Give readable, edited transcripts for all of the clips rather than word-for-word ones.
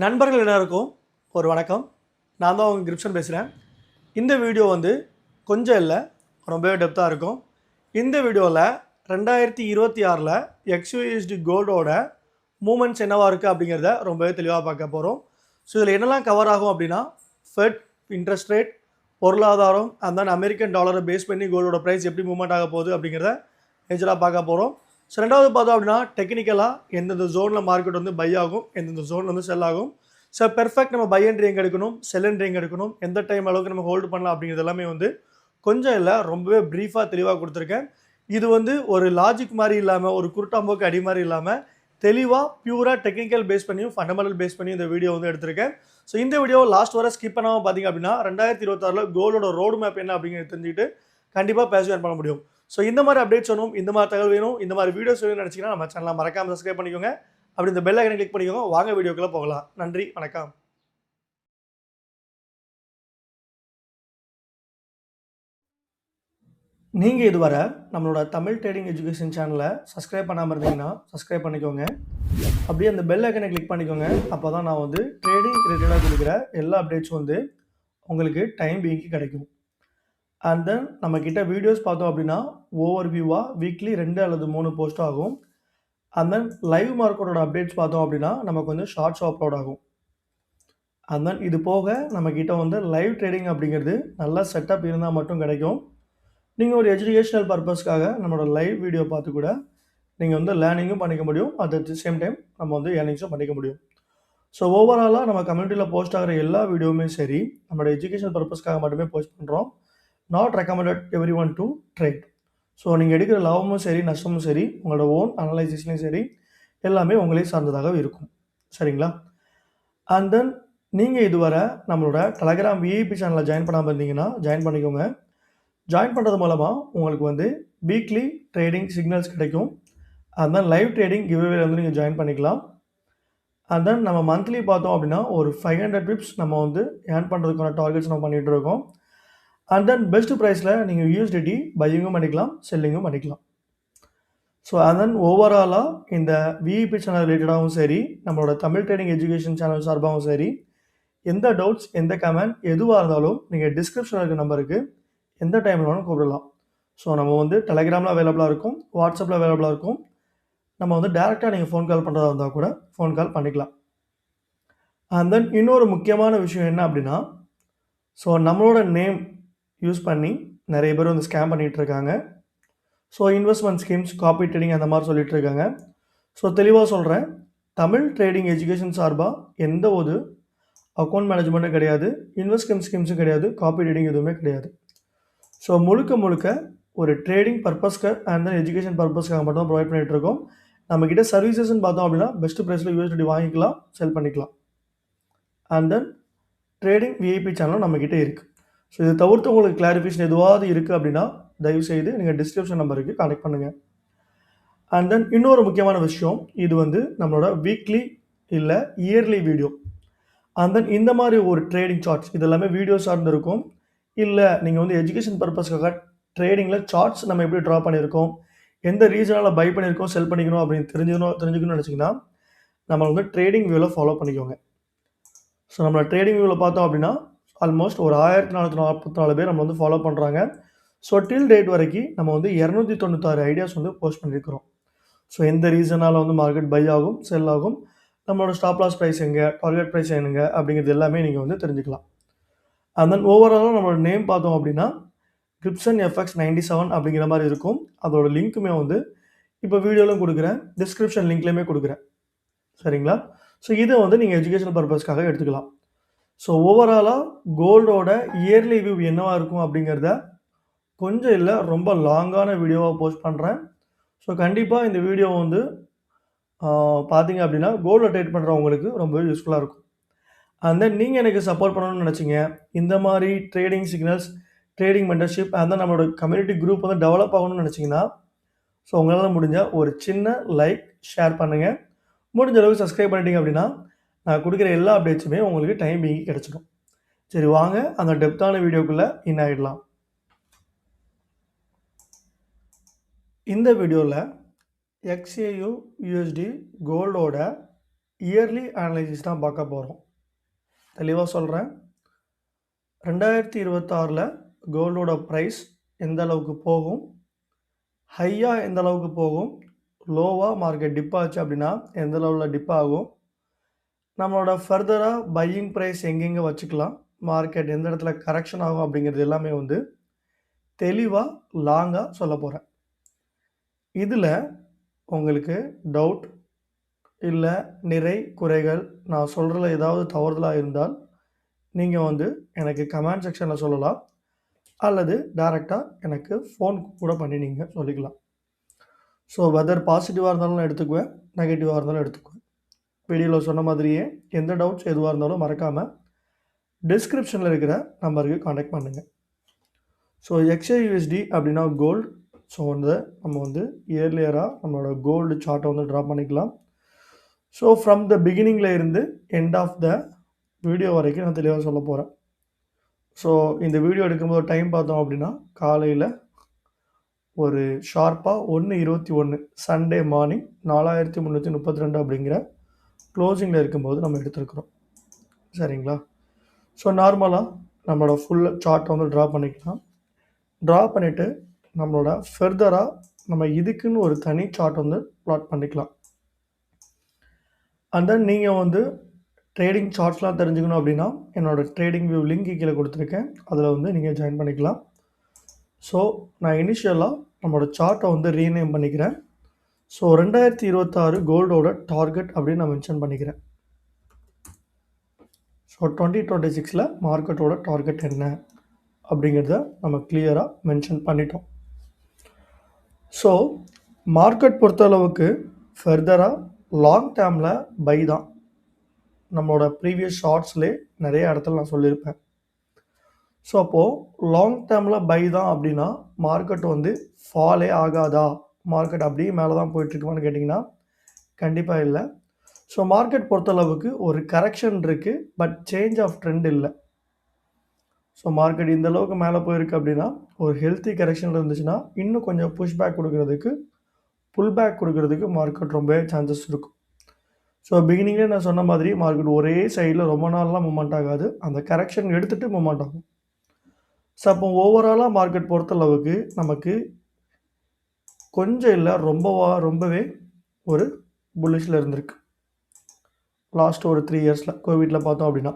நண்பர்கள் எல்லாருக்கும் ஒரு வணக்கம். நான் தான் உங்கள் கிரிப்ஷன் பேசுகிறேன். இந்த வீடியோ கொஞ்சம் இல்லை, ரொம்பவே டெப்த்தாக இருக்கும். இந்த வீடியோவில் 2026 XUSD கோல்டோட மூமெண்ட்ஸ் என்னவாக இருக்குது அப்படிங்கிறத ரொம்பவே தெளிவாக பார்க்க போகிறோம். ஸோ இதில் என்னெல்லாம் கவர் ஆகும் அப்படின்னா, ஃபெட், இன்ட்ரெஸ்ட் ரேட், பொருளாதாரம், அண்ட் தென் அமெரிக்கன் டாலரை பேஸ் பண்ணி கோல்டோட ப்ரைஸ் எப்படி மூவ்மெண்ட் ஆக போகுது அப்படிங்கிறத மேஜராக பார்க்க போகிறோம். ஸோ ரெண்டாவது பார்த்தோம் அப்படின்னா, டெக்னிக்கலாக எந்தெந்த ஜோனில் மார்க்கெட் பை ஆகும், எந்தெந்த ஜோன் செல் ஆகும். ஸோ பெர்ஃபெக்ட் நம்ம பை என்ட்ரி எங்கே எடுக்கணும், செல் என்ட்ரி எங்கே எடுக்கணும், எந்த டைம் அளவுக்கு நம்ம ஹோல்டு பண்ணலாம் அப்படிங்கிறது எல்லாமே கொஞ்சம் இல்லை, ரொம்பவே ப்ரீஃபாக தெளிவாக கொடுத்துருக்கேன். இது ஒரு லாஜிக் மாதிரி இல்லாமல், ஒரு குருட்டாம்போக்கு அடி மாதிரி இல்லாமல், தெளிவாக பியூராக டெக்னிக்கல் பேஸ் பண்ணியும் ஃபண்டமெண்டல் பேஸ் பண்ணியும் இந்த வீடியோ எடுத்திருக்கேன். ஸோ இந்த வீடியோ லாஸ்ட் வர ஸ்கிப் பண்ணாமல் பார்த்தீங்க அப்படின்னா 2026 கோல்டோட ரோடு மேப் என்ன அப்படிங்கிறது தெரிஞ்சுக்கிட்டு கண்டிப்பாக பேசுவேன் பண்ண முடியும். ஸோ இந்த மாதிரி அப்டேட்ஸ் வேணும், இந்த மாதிரி தகவல் வேணும், இந்த மாதிரி வீடியோஸ் வேணும்னு நினச்சிங்கன்னா நம்ம சேனலை மறக்காமல் சப்ஸ்கிரைப் பண்ணிக்கோங்க. அப்படி இந்த பெல் ஐக்கனை கிளிக் பண்ணிக்கோங்க. வாங்க வீடியோக்குள்ளே போகலாம். நன்றி, வணக்கம். நீங்கள் இதுவரை நம்மளோட தமிழ் ட்ரேடிங் எஜுகேஷன் சேனலை சப்ஸ்கிரைப் பண்ணாமல் இருந்தீங்கன்னா சப்ஸ்கிரைப் பண்ணிக்கோங்க. அப்படியே அந்த பெல் ஐக்கனை கிளிக் பண்ணிக்கோங்க. அப்போ தான் நான் ட்ரேடிங் ரிலேட்டடாக கொடுக்குற எல்லா அப்டேட்ஸும் உங்களுக்கு டைம் பீங்க்கு கிடைக்கும். அண்ட் தென் நம்மக்கிட்ட வீடியோஸ் பார்த்தோம் அப்படின்னா ஓவர் வியூவாக வீக்லி 2 அல்லது 3 போஸ்ட் ஆகும். அண்ட் தென் லைவ் மார்க்கெட்டோட அப்டேட்ஸ் பார்த்தோம் அப்படின்னா நமக்கு ஷார்ட்ஸ் அப்லோட் ஆகும். அண்ட் தென் இது போக நம்மக்கிட்ட லைவ் ட்ரேடிங் அப்படிங்கிறது நல்ல செட்டப் இருந்தால் மட்டும் கிடைக்கும். நீங்கள் ஒரு எஜுகேஷனல் பர்பஸ்க்காக நம்மளோட லைவ் வீடியோ பார்த்து கூட நீங்கள் லேர்னிங்கும் பண்ணிக்க முடியும். அட் தி சேம் டைம் நம்ம ஏர்னிங்ஸும் பண்ணிக்க முடியும். ஸோ ஓவராலாக நம்ம கம்யூனிட்டியில் போஸ்ட் ஆகிற எல்லா வீடியோவுமே சரி, நம்மளோட எஜுகேஷன் பர்பஸ்க்காக மட்டுமே போஸ்ட் பண்ணுறோம். Not recommended every one to trade. So நீங்கள் எடுக்கிற லாபமும் சரி, நஷ்டமும் சரி, உங்களோட ஓன் அனலைசிஸ்லையும் சரி, எல்லாமே உங்களே சார்ந்ததாக இருக்கும். சரிங்களா? அண்ட் தென் நீங்கள் இதுவரை நம்மளோட டெலகிராம் விஐபி சேனலில் ஜாயின் பண்ணாமல் இருந்தீங்கன்னா ஜாயின் பண்ணிக்கோங்க. ஜாயின் பண்ணுறது மூலமாக உங்களுக்கு வீக்லி ட்ரேடிங் சிக்னல்ஸ் கிடைக்கும். அண்ட் தென் லைவ் ட்ரேடிங் கிவ்அவேல நீங்கள் ஜாயின் பண்ணிக்கலாம். அண்ட் தென் நம்ம மந்த்லி பார்த்தோம் அப்படின்னா ஒரு 500 பிப்ஸ் நம்ம ஏர்ன் பண்ணுறதுக்கான டார்கெட்ஸ் நம்ம பண்ணிகிட்டு இருக்கோம். அண்ட் தென் பெஸ்ட் ப்ரைஸில் நீங்கள் யூஎஸ்டிடி பையிங்கும் பண்ணிக்கலாம், செல்லிங்கும் பண்ணிக்கலாம். ஸோ அண்ட் தென் ஓவராலாக இந்த விஇபி சேனல் ரிலேட்டடாகவும் சரி, நம்மளோட தமிழ் ட்ரேடிங் எஜுகேஷன் சேனல் சார்பாகவும் சரி, எந்த டவுட்ஸ், எந்த கமெண்ட் எதுவாக இருந்தாலும் நீங்கள் டிஸ்கிரிப்ஷனில் இருக்க நம்பருக்கு எந்த டைமில் வேணும் கூப்பிடலாம். ஸோ நம்ம டெலகிராமில் அவைலபிளாக இருக்கும், வாட்ஸ்அப்பில் அவைலபிளாக இருக்கும். நம்ம டேரெக்டாக நீங்கள் ஃபோன் கால் பண்ணுறதா இருந்தால் கூட ஃபோன் கால் பண்ணிக்கலாம். அண்ட் தென் இன்னொரு முக்கியமான விஷயம் என்ன அப்படின்னா, ஸோ நம்மளோட நேம் யூஸ் பண்ணி நிறைய பேர் ஸ்கேம் பண்ணிகிட்டு இருக்காங்க. So investment schemes, copy trading அந்த மாதிரி சொல்லிட்டு இருக்காங்க. ஸோ தெளிவாக சொல்கிறேன், தமிழ் ட்ரேடிங் எஜுகேஷன் சார்பாக எந்த ஒரு அக்கௌண்ட் மேனேஜ்மெண்ட்டும் கிடையாது, இன்வெஸ்ட்மெண்ட் ஸ்கீம்ஸும் கிடையாது, காப்பி ட்ரேடிங் எதுவுமே கிடையாது. ஸோ முழுக்க ஒரு ட்ரேடிங் பர்பஸ்க்கு அண்ட் தென் எஜுகேஷன் பர்பஸ்க்காக மட்டும் ப்ரொவைட் பண்ணிகிட்டு இருக்கோம். நம்மக்கிட்ட சர்வீசஸ்ன்னு பார்த்தோம் அப்படின்னா பெஸ்ட் ப்ரைஸில் யூஎஸ்டி வாங்கிக்கலாம், செல் பண்ணிக்கலாம். அண்ட் தென் ட்ரேடிங் விஐபி சேனலும் நம்மக்கிட்ட இருக்குது. ஸோ இதை தவிர்த்து உங்களுக்கு கிளாரிஃபிகேஷன் எதுவாவது இருக்குது அப்படின்னா தயவுசெய்து நீங்கள் டிஸ்கிரிப்ஷன் நம்பருக்கு கான்டெக்ட் பண்ணுங்கள். அண்ட் தென் இன்னொரு முக்கியமான விஷயம், இது நம்மளோட வீக்லி இல்லை இயர்லி வீடியோ. அண்ட் தென் இந்த மாதிரி ஒரு ட்ரேடிங் சார்ட்ஸ் இதெல்லாமே வீடியோ சார்ந்து இருக்கும். இல்லை நீங்கள் எஜுகேஷன் பர்பஸ்க்காக ட்ரேடிங்கில் சார்ட்ஸ் நம்ம எப்படி ட்ரா பண்ணியிருக்கோம், எந்த ரீசனால் பை பண்ணியிருக்கோம், செல் பண்ணிக்கணும் அப்படின்னு தெரிஞ்சுக்கணும்னு நினச்சிங்கன்னா நம்ம ட்ரேடிங் வியூவில் ஃபாலோ பண்ணிக்கோங்க. ஸோ நம்மளோட ட்ரேடிங் வியூவில் பார்த்தோம் அப்படின்னா ஆல்மோஸ்ட் ஒரு 1444 பேர் நம்ம ஃபாலோ பண்ணுறாங்க. ஸோ டில் டேட் வரைக்கும் நம்ம 296 ஐடியாஸ் போஸ்ட் பண்ணியிருக்கிறோம். ஸோ எந்த ரீசனால் மார்க்கெட் பை ஆகும், செல் ஆகும், நம்மளோட ஸ்டாப் லாஸ் ப்ரைஸ் எங்கே, டார்கெட் ப்ரைஸ் என்னங்க அப்படிங்கிறது எல்லாமே நீங்கள் தெரிஞ்சுக்கலாம். அண்ட் தென் ஓவராலாக நம்மளோட நேம் பார்த்தோம் அப்படின்னா கிரிப்சன் எஃப்எக்ஸ் 97 அப்படிங்கிற மாதிரி இருக்கும். அதோட லிங்க்குமே இப்போ வீடியோவிலும் கொடுக்குறேன், டிஸ்கிரிப்ஷன் லிங்க்லேயுமே கொடுக்குறேன். சரிங்களா? ஸோ இதை நீங்கள் எஜுகேஷன் பர்பஸ்க்காக எடுத்துக்கலாம். ஸோ ஓவராலாக கோல்டோட இயர்லி வியூ என்னவாக இருக்கும் அப்படிங்கிறத கொஞ்சம் இல்லை ரொம்ப லாங்கான வீடியோவாக போஸ்ட் பண்ணுறேன். ஸோ கண்டிப்பாக இந்த வீடியோ பார்த்தீங்க அப்படின்னா கோல்டை ட்ரேட் பண்ணுறவங்களுக்கு ரொம்பவே யூஸ்ஃபுல்லாக இருக்கும். அண்ட் தென் நீங்கள் எனக்கு சப்போர்ட் பண்ணணும்னு நினச்சிங்க, இந்த மாதிரி trading signals, trading mentorship and then நம்மளோட கம்யூனிட்டி குரூப் டெவலப் ஆகணும்னு நினச்சிங்கன்னா ஸோ உங்களால் முடிஞ்சால் ஒரு சின்ன லைக், ஷேர் பண்ணுங்கள். முடிஞ்ச அளவுக்கு சப்ஸ்கிரைப் பண்ணிட்டீங்க அப்படின்னா நான் கொடுக்குற எல்லா அப்டேட்ஸுமே உங்களுக்கு டைம் பீங்கி கிடச்சிடும். சரி, வாங்க அந்த டெப்த்தான வீடியோக்குள்ளே ஆகிடலாம். இந்த வீடியோவில் XAU USD கோல்டோட இயர்லி அனலைசிஸ் தான் பார்க்க போகிறோம். தெளிவாக சொல்கிறேன். 2026ல் கோல்டோட ப்ரைஸ் எந்த அளவுக்கு போகும், ஹையாக எந்த அளவுக்கு போகும், லோவாக மார்க்கெட் டிப் ஆச்சு அப்படின்னா எந்த லெவலில் டிப் ஆகும், நம்மளோட ஃபர்தராக பையிங் ப்ரைஸ் எங்கெங்கே வச்சுக்கலாம், மார்க்கெட் எந்த இடத்துல கரெக்ஷன் ஆகும் அப்படிங்கிறது எல்லாமே வந்து தெளிவாக லாங்காக சொல்ல போகிறேன். இதில் உங்களுக்கு டவுட் இல்லை நிறை குறைகள் நான் சொல்கிறதுல ஏதாவது தவறுதலாக இருந்தால் நீங்கள் வந்து எனக்கு கமெண்ட் செக்ஷனில் சொல்லலாம், அல்லது டைரெக்டாக எனக்கு ஃபோன் கூட பண்ணி நீங்கள் சொல்லிக்கலாம். ஸோ வெதர் பாசிட்டிவாக இருந்தாலும் நான் எடுத்துக்குவேன், நெகட்டிவாக இருந்தாலும் எடுத்துக்குவேன். வீடியோவில் சொன்ன மாதிரியே எந்த டவுட்ஸ் எதுவாக இருந்தாலும் மறக்காமல் டிஸ்கிரிப்ஷனில் இருக்கிற நம்பருக்கு காண்டாக்ட் பண்ணுங்கள். ஸோ XAUSD அப்படின்னா கோல்டு. ஸோ வந்து நம்ம வந்து இயர்லியராக நம்மளோட கோல்டு சார்ட்டை வந்து ட்ரா பண்ணிக்கலாம். ஸோ ஃப்ரம் த பிகினிங்கில் இருந்து எண்ட் ஆஃப் த வீடியோ வரைக்கும் நான் தெளிவாக சொல்ல போகிறேன். ஸோ இந்த வீடியோ எடுக்கும்போது டைம் பார்த்தோம் அப்படின்னா காலையில் ஒரு ஷார்ப்பாக 1:21 சண்டே மார்னிங் 4332 அப்படிங்கிற க்ளோசிங்கில் இருக்கும்போது நம்ம எடுத்துருக்குறோம். சரிங்களா? ஸோ நார்மலாக நம்மளோட ஃபுல் சார்ட்டை வந்து ட்ரா பண்ணிக்கலாம். ட்ரா பண்ணிவிட்டு நம்மளோட ஃபர்தராக நம்ம இதுக்குன்னு ஒரு தனி சார்ட் வந்து ப்ளாட் பண்ணிக்கலாம். அண்ட் தென் நீங்கள் வந்து ட்ரேடிங் சார்ட்ஸ்லாம் தெரிஞ்சுக்கணும் அப்படின்னா என்னோடய ட்ரேடிங் வியூ லிங்க் கீழே கொடுத்துருக்கேன், அதில் வந்து நீங்கள் ஜாயின் பண்ணிக்கலாம். ஸோ நான் இனிஷியலாக நம்மளோட சார்ட்டை வந்து ரீநேம் பண்ணிக்கிறேன். ஸோ 2026 கோல்டோட டார்கெட் அப்படின்னு நான் மென்ஷன் பண்ணிக்கிறேன். ஸோ 2026ல் மார்க்கெட்டோட டார்கெட் என்ன அப்படிங்கிறத நம்ம கிளியராக மென்ஷன் பண்ணிட்டோம். ஸோ மார்க்கெட் பொறுத்தளவுக்கு ஃபர்தராக லாங் டேர்மில் பை தான். நம்மளோட ப்ரீவியஸ் ஷார்ட்ஸ்லேயே நிறைய இடத்துல நான் சொல்லியிருப்பேன். ஸோ அப்போது லாங் டேர்மில் பை தான் அப்படின்னா மார்க்கெட் வந்து ஃபாலே ஆகாதா, மார்க்கெட் அப்படியே மேலே தான் போயிட்டுருக்குமான்னு கேட்டிங்கன்னா கண்டிப்பாக இல்லை. ஸோ மார்க்கெட் பொறுத்தளவுக்கு ஒரு கரெக்ஷன் இருக்குது, பட் சேஞ்ச் ஆஃப் ட்ரெண்ட் இல்லை. ஸோ மார்க்கெட் இந்த அளவுக்கு மேலே போயிருக்கு அப்படின்னா ஒரு ஹெல்த்தி கரெக்ஷன் இருந்துச்சுன்னா இன்னும் கொஞ்சம் புஷ் பேக் கொடுக்கறதுக்கு, புல் பேக் கொடுக்கறதுக்கு மார்க்கெட் ரொம்பவே சான்சஸ் இருக்கும். ஸோ பிகினிங்லேயே நான் சொன்ன மாதிரி மார்க்கெட் ஒரே சைடில் ரொம்ப நாள்லாம் மூவ்மெண்ட் ஆகாது, அந்த கரெக்ஷன் எடுத்துகிட்டு மூவ்மெண்ட் ஆகும். ஸோ அப்போ ஓவராலாக மார்க்கெட் பொறுத்தளவுக்கு நமக்கு கொஞ்சம் இல்லை ரொம்பவே ஒரு புல்லிஷில் இருந்திருக்கு லாஸ்ட் ஒரு 3 இயர்ஸில். கோவிட்டில் பார்த்தோம் அப்படின்னா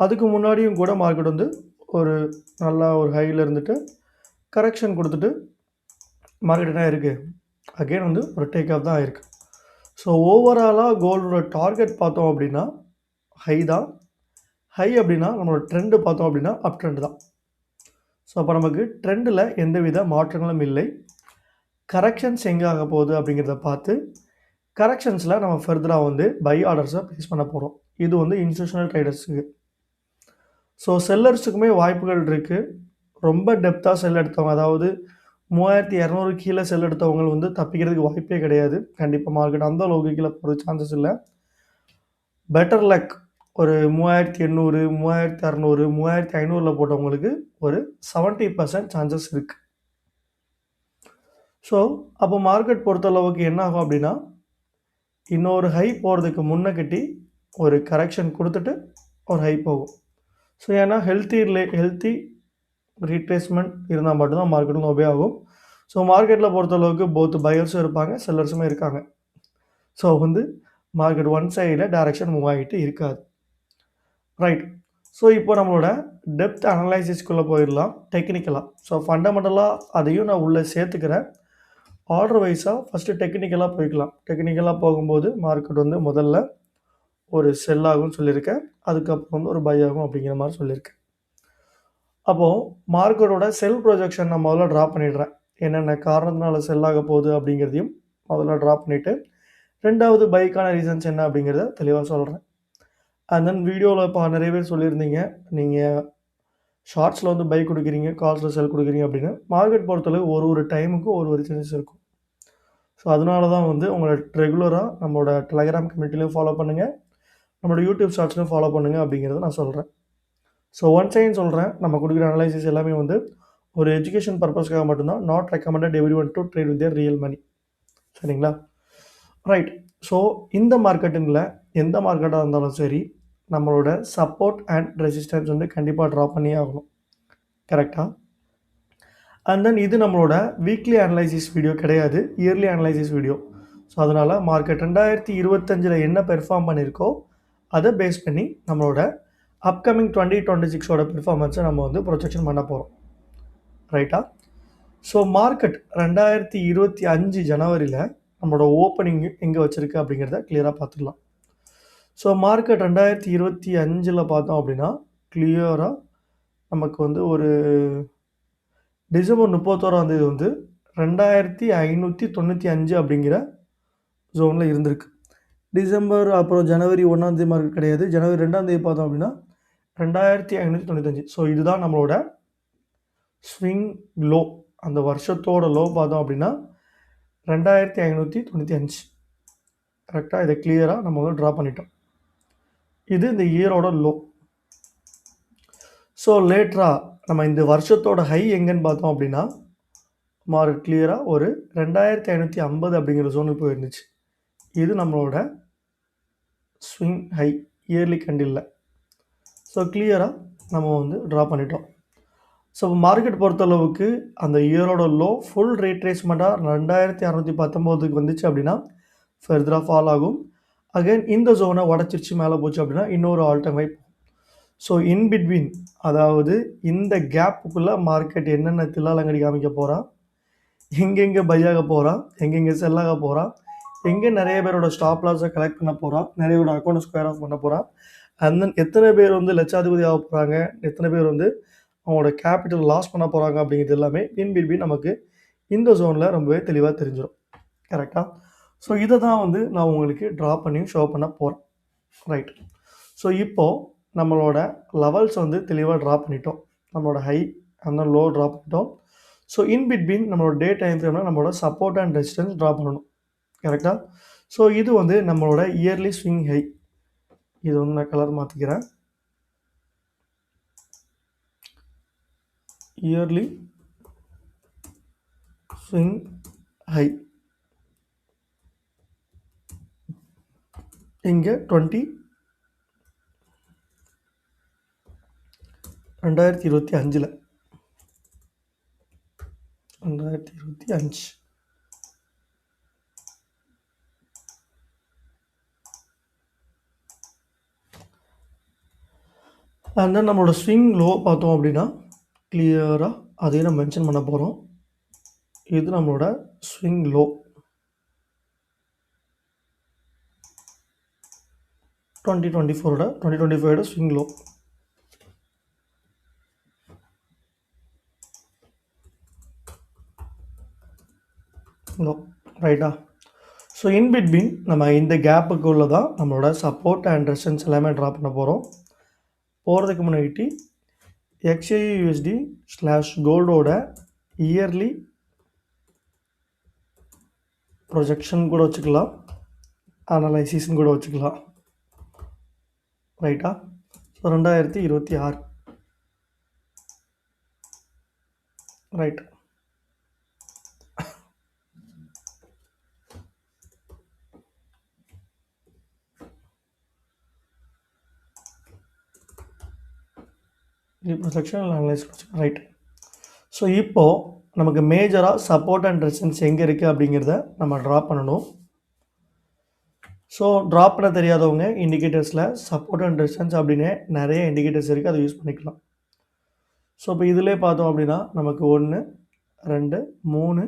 அதுக்கு முன்னாடியும் கூட மார்க்கெட் வந்து ஒரு நல்லா ஒரு ஹையில் இருந்துட்டு கரெக்ஷன் கொடுத்துட்டு மார்க்கெட் என்ன இருக்குது அகெயின் வந்து ஒரு டேக் ஆஃப் தான் ஆயிருக்கு. ஸோ ஓவராலாக கோல்டோட டார்கெட் பார்த்தோம் அப்படின்னா ஹை தான். ஹை அப்படின்னா நம்மளோட ட்ரெண்டு பார்த்தோம் அப்படின்னா அப் ட்ரெண்ட் தான். ஸோ அப்போ நமக்கு ட்ரெண்டில் எந்தவித மாற்றங்களும் இல்லை. கரெக்ஷன்ஸ் எங்கே ஆக போகுது அப்படிங்கிறத பார்த்து கரெக்ஷன்ஸில் நம்ம ஃபர்தராக வந்து பை ஆர்டர்ஸை ப்ளேஸ் பண்ண போகிறோம். இது வந்து இன்ஸ்டியூஷனல் ட்ரேடர்ஸுக்கு. ஸோ செல்லர்ஸுக்குமே வாய்ப்புகள் இருக்குது. ரொம்ப டெப்த்தாக செல் எடுத்தவங்க, அதாவது 3200 கீழே செல் எடுத்தவங்க வந்து தப்பிக்கிறதுக்கு வாய்ப்பே கிடையாது. கண்டிப்பாக மார்க்கெட் அந்த அளவுக்கு கீழே போகிறது சான்சஸ் இல்லை. பெட்டர் லக் ஒரு 3800, 3600, 3500 போட்டவங்களுக்கு ஒரு 70% சான்சஸ் இருக்குது. ஸோ அப்போ மார்க்கெட் பொறுத்தளவுக்கு என்ன ஆகும் அப்படின்னா இன்னொரு ஹை போகிறதுக்கு முன்ன கட்டி ஒரு கரெக்ஷன் கொடுத்துட்டு ஒரு ஹை போகும். ஸோ ஏன்னா ஹெல்த்தி ரீட்ரேஸ்மெண்ட் இருந்தால் மட்டும்தான் மார்க்கெட் வந்து ஒபே ஆகும். ஸோ மார்க்கெட்டில் பொறுத்தளவுக்கு போத் பையர்ஸும் இருப்பாங்க, செல்லர்ஸுமே இருக்காங்க. ஸோ வந்து மார்க்கெட் ஒன் சைடில் டைரெக்ஷன் மூவ் ஆகிட்டு இருக்காது. ரைட். ஸோ இப்போ நம்மளோட டெப்த் அனலைசிஸ்க்குள்ளே போயிடலாம் டெக்னிக்கலாக. ஸோ ஃபண்டமெண்டலாக அதையும் நான் உள்ளே சேர்த்துக்கிறேன். ஆர்டர் வைஸாக ஃபஸ்ட்டு டெக்னிக்கலாக போய்க்கலாம். டெக்னிக்கலாக போகும்போது மார்க்கெட் வந்து முதல்ல ஒரு செல் ஆகும்னு சொல்லியிருக்கேன், அதுக்கப்புறம் வந்து ஒரு பை ஆகும் அப்படிங்கிற மாதிரி சொல்லியிருக்கேன். அப்போது மார்க்கெட்டோட செல் ப்ரொஜெக்ஷன் நான் முதல்ல ட்ரா பண்ணிடுறேன். என்னென்ன காரணத்தினால செல் ஆக போகுது அப்படிங்கிறதையும் முதல்ல ட்ரா பண்ணிவிட்டு ரெண்டாவது பைக்கான ரீசன்ஸ் என்ன அப்படிங்கிறத தெளிவாக சொல்கிறேன். அண்ட் தென் வீடியோவில் இப்போ நிறைய பேர் சொல்லியிருந்தீங்க, நீங்கள் ஷார்ட்ஸில் வந்து பை கொடுக்குறீங்க, கால்ஸில் செல் கொடுக்குறீங்க அப்படின்னு. மார்க்கெட் பொறுத்தளவு ஒரு டைமுக்கும் ஒரு சேஞ்சஸ் இருக்கும். ஸோ அதனால தான் வந்து உங்களை ரெகுலராக நம்மளோட டெலகிராம் கம்யூனிட்டிலையும் ஃபாலோ பண்ணுங்கள், நம்மளோட யூடியூப் ஷார்ட்ஸ்லையும் ஃபாலோ பண்ணுங்கள் அப்படிங்கிறத நான் சொல்கிறேன். ஸோ ஒன் சைன் சொல்கிறேன், நம்ம கொடுக்குற அனலைசிஸ் எல்லாமே வந்து ஒரு எஜுகேஷன் பர்பஸ்க்காக மட்டும்தான். Not recommended every one to trade with their real money. சரிங்களா? ரைட். ஸோ இந்த மார்க்கெட்டிங்கில் எந்த மார்க்கெட்டாக இருந்தாலும் சரி நம்மளோட சப்போர்ட் அண்ட் ரெசிஸ்டன்ஸ் வந்து கண்டிப்பாக ட்ரா பண்ணியே ஆகணும். கரெக்டாக? அண்ட் தென் இது நம்மளோட வீக்லி அனலைசிஸ் வீடியோ கிடையாது, இயர்லி அனலைசிஸ் வீடியோ. ஸோ அதனால் மார்க்கெட் 2025 என்ன பெர்ஃபார்ம் பண்ணியிருக்கோ அதை பேஸ் பண்ணி நம்மளோட அப்கமிங் 2026ஓட பெர்ஃபார்மன்ஸை நம்ம வந்து ப்ரொஜெக்ஷன் பண்ண போகிறோம். ரைட்டா? ஸோ மார்க்கெட் 2025 ஜனவரியில் நம்மளோட ஓப்பனிங் எங்கே வச்சுருக்கு அப்படிங்கிறத கிளியராக பார்த்துக்கலாம். ஸோ மார்க்கெட் 2025 பார்த்தோம் அப்படின்னா கிளியராக நமக்கு வந்து ஒரு டிசம்பர் 31 வந்து 2595 அப்படிங்கிற ஜோனில் இருந்திருக்கு. டிசம்பர் அப்புறம் ஜனவரி 1 மார்க்கெட் கிடையாது. ஜனவரி 2 பார்த்தோம் அப்படின்னா 2595. ஸோ இதுதான் நம்மளோட ஸ்விங் லோ. அந்த வருஷத்தோட லோ பார்த்தோம் அப்படின்னா 2595. கரெக்டாக? இதை கிளியராக நம்ம வந்து ட்ரா பண்ணிட்டோம். இது இந்த இயரோட லோ. ஸோ லேட்டராக நம்ம இந்த வருஷத்தோட ஹை எங்கன்னு பார்த்தோம் அப்படின்னா மார்க்கெட் கிளியராக ஒரு 2550 அப்படிங்கிற ஜோனுக்கு போயிருந்துச்சு. இது நம்மளோட ஸ்விங் ஹை இயர்லி கண்டிலில். ஸோ கிளியராக நம்ம வந்து ட்ரா பண்ணிட்டோம். ஸோ மார்க்கெட் பொறுத்தளவுக்கு அந்த இயரோட லோ ஃபுல் ரீட்ரேஸ்மெண்ட்டாக 2619 வந்துச்சு அப்படின்னா ஃபர்தராக ஃபால் ஆகும். அகைன் இந்த ஜோனை உடச்சிருச்சு மேலே போச்சு அப்படின்னா இன்னொரு all time high. So in between, அதாவது இந்த கேப்புக்குள்ளே மார்க்கெட் என்னென்ன தில்லாலங்கடி காமிக்க போகிறான், எங்கெங்கே பையாக போகிறான், எங்கெங்கே செல்லாக போகிறான், எங்கே நிறைய பேரோட ஸ்டாப் லாஸை கலெக்ட் பண்ண போகிறான், நிறையோட அக்கௌண்ட் ஸ்கொயர் ஆஃப் பண்ண போகிறான், அண்ட் தென் எத்தனை பேர் வந்து லட்சாதிபதி ஆக போகிறாங்க, எத்தனை பேர் வந்து அவங்களோட கேபிட்டல் லாஸ் பண்ண போகிறாங்க அப்படிங்கிறது எல்லாமே இன் பிட்வீன் நமக்கு இந்த ஜோனில் ரொம்பவே தெளிவாக தெரிஞ்சிடும். கரெக்டாக? ஸோ இதை தான் வந்து நான் உங்களுக்கு ட்ரா பண்ணி ஷோ பண்ண போகிறேன். ரைட். ஸோ இப்போது நம்மளோட லெவல்ஸ் வந்து தெளிவாக ட்ரா பண்ணிட்டோம். நம்மளோட ஹை அந்த லோ ட்ரா பண்ணிட்டோம். ஸோ இன் பிட்வீன் நம்மளோட டே டைம் ஃப்ரேமில் நம்மளோட சப்போர்ட் அண்ட் ரெசிஸ்டன்ஸ் ட்ரா பண்ணணும். கரெக்டாக? ஸோ இது வந்து நம்மளோட இயர்லி ஸ்விங் ஹை. இது வந்து நான் கலர் மாற்றிக்கிறேன். இயர்லி ஸ்விங் ஹை இங்கே 2025 2025 அண்ட் தென் நம்மளோட ஸ்விங் லோ பார்த்தோம் அப்படின்னா கிளியராக அதையும் நம்ம மென்ஷன் பண்ண போகிறோம். இது நம்மளோட ஸ்விங் லோ 2025 ஸ்விங் லோ. ரைட்டா? ஸோ இன் பிட்வீன் நம்ம இந்த கேப்புக்குள்ளே தான் நம்மளோட சப்போர்ட் அண்ட் ரெசிஸ்டன்ஸ் எல்லாமே ட்ரா பண்ண போகிறோம். போகிறதுக்கு முன்னாடி XAUSD/கோல்டோட இயர்லி ப்ரொஜெக்ஷன் கூட வச்சுக்கலாம், அனலைசிஸ்ன்னு கூட வச்சுக்கலாம். ரைட்டா? So 2026. Right. Projection analyse. Right. So இப்போது நமக்கு மேஜராக சப்போர்ட் அண்ட் ரெசிஸ்டன்ஸ் எங்கே இருக்குது அப்படிங்கிறத நம்ம ட்ரா பண்ணணும். ஸோ ட்ரா பண்ண தெரியாதவங்க இண்டிகேட்டர்ஸில் சப்போர்ட் அண்ட் ரெசிஸ்டன்ஸ் அப்படின்னு நிறைய இண்டிகேட்டர்ஸ் இருக்குது, அதை யூஸ் பண்ணிக்கலாம். ஸோ இப்போ இதிலே பார்த்தோம் அப்படின்னா நமக்கு 1 2 3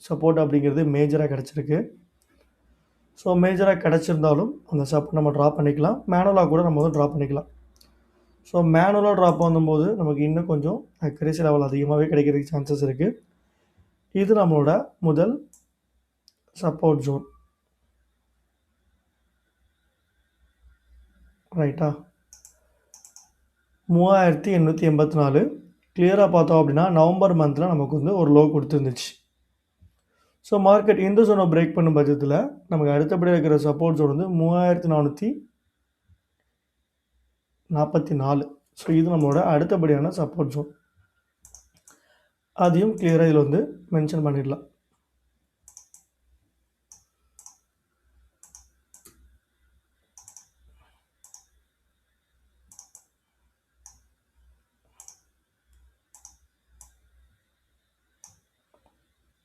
சப்போர்ட் அப்படிங்கிறது மேஜராக கிடச்சிருக்கு. ஸோ மேஜராக கிடச்சிருந்தாலும் அந்த சப்போர்ட் நம்ம ட்ரா பண்ணிக்கலாம், மேனுவலாக கூட நம்ம வந்து ட்ரா பண்ணிக்கலாம். ஸோ மேனுவலாக ட்ரா பண்ணும்போது நமக்கு இன்னும் கொஞ்சம் அக்யூரசி லெவல் அதிகமாகவே கிடைக்கிறதுக்கு சான்சஸ் இருக்குது. இது நம்மளோட முதல் சப்போர்ட் ஜோன். ரைட்டா? 3884 கிளியராக பார்த்தோம் அப்படின்னா நவம்பர் மந்தில் நமக்கு வந்து ஒரு லோ கொடுத்துருந்துச்சு. ஸோ மார்க்கெட் இந்த ஜோனை பிரேக் பண்ணும் பட்சத்தில் நமக்கு அடுத்தபடியாக இருக்கிற சப்போர்ட் ஜோன் வந்து 3444. ஸோ இது நம்மளோட அடுத்தபடியான சப்போர்ட் ஜோன். அதையும் கிளியராக இதில் வந்து மென்ஷன் பண்ணிடலாம்.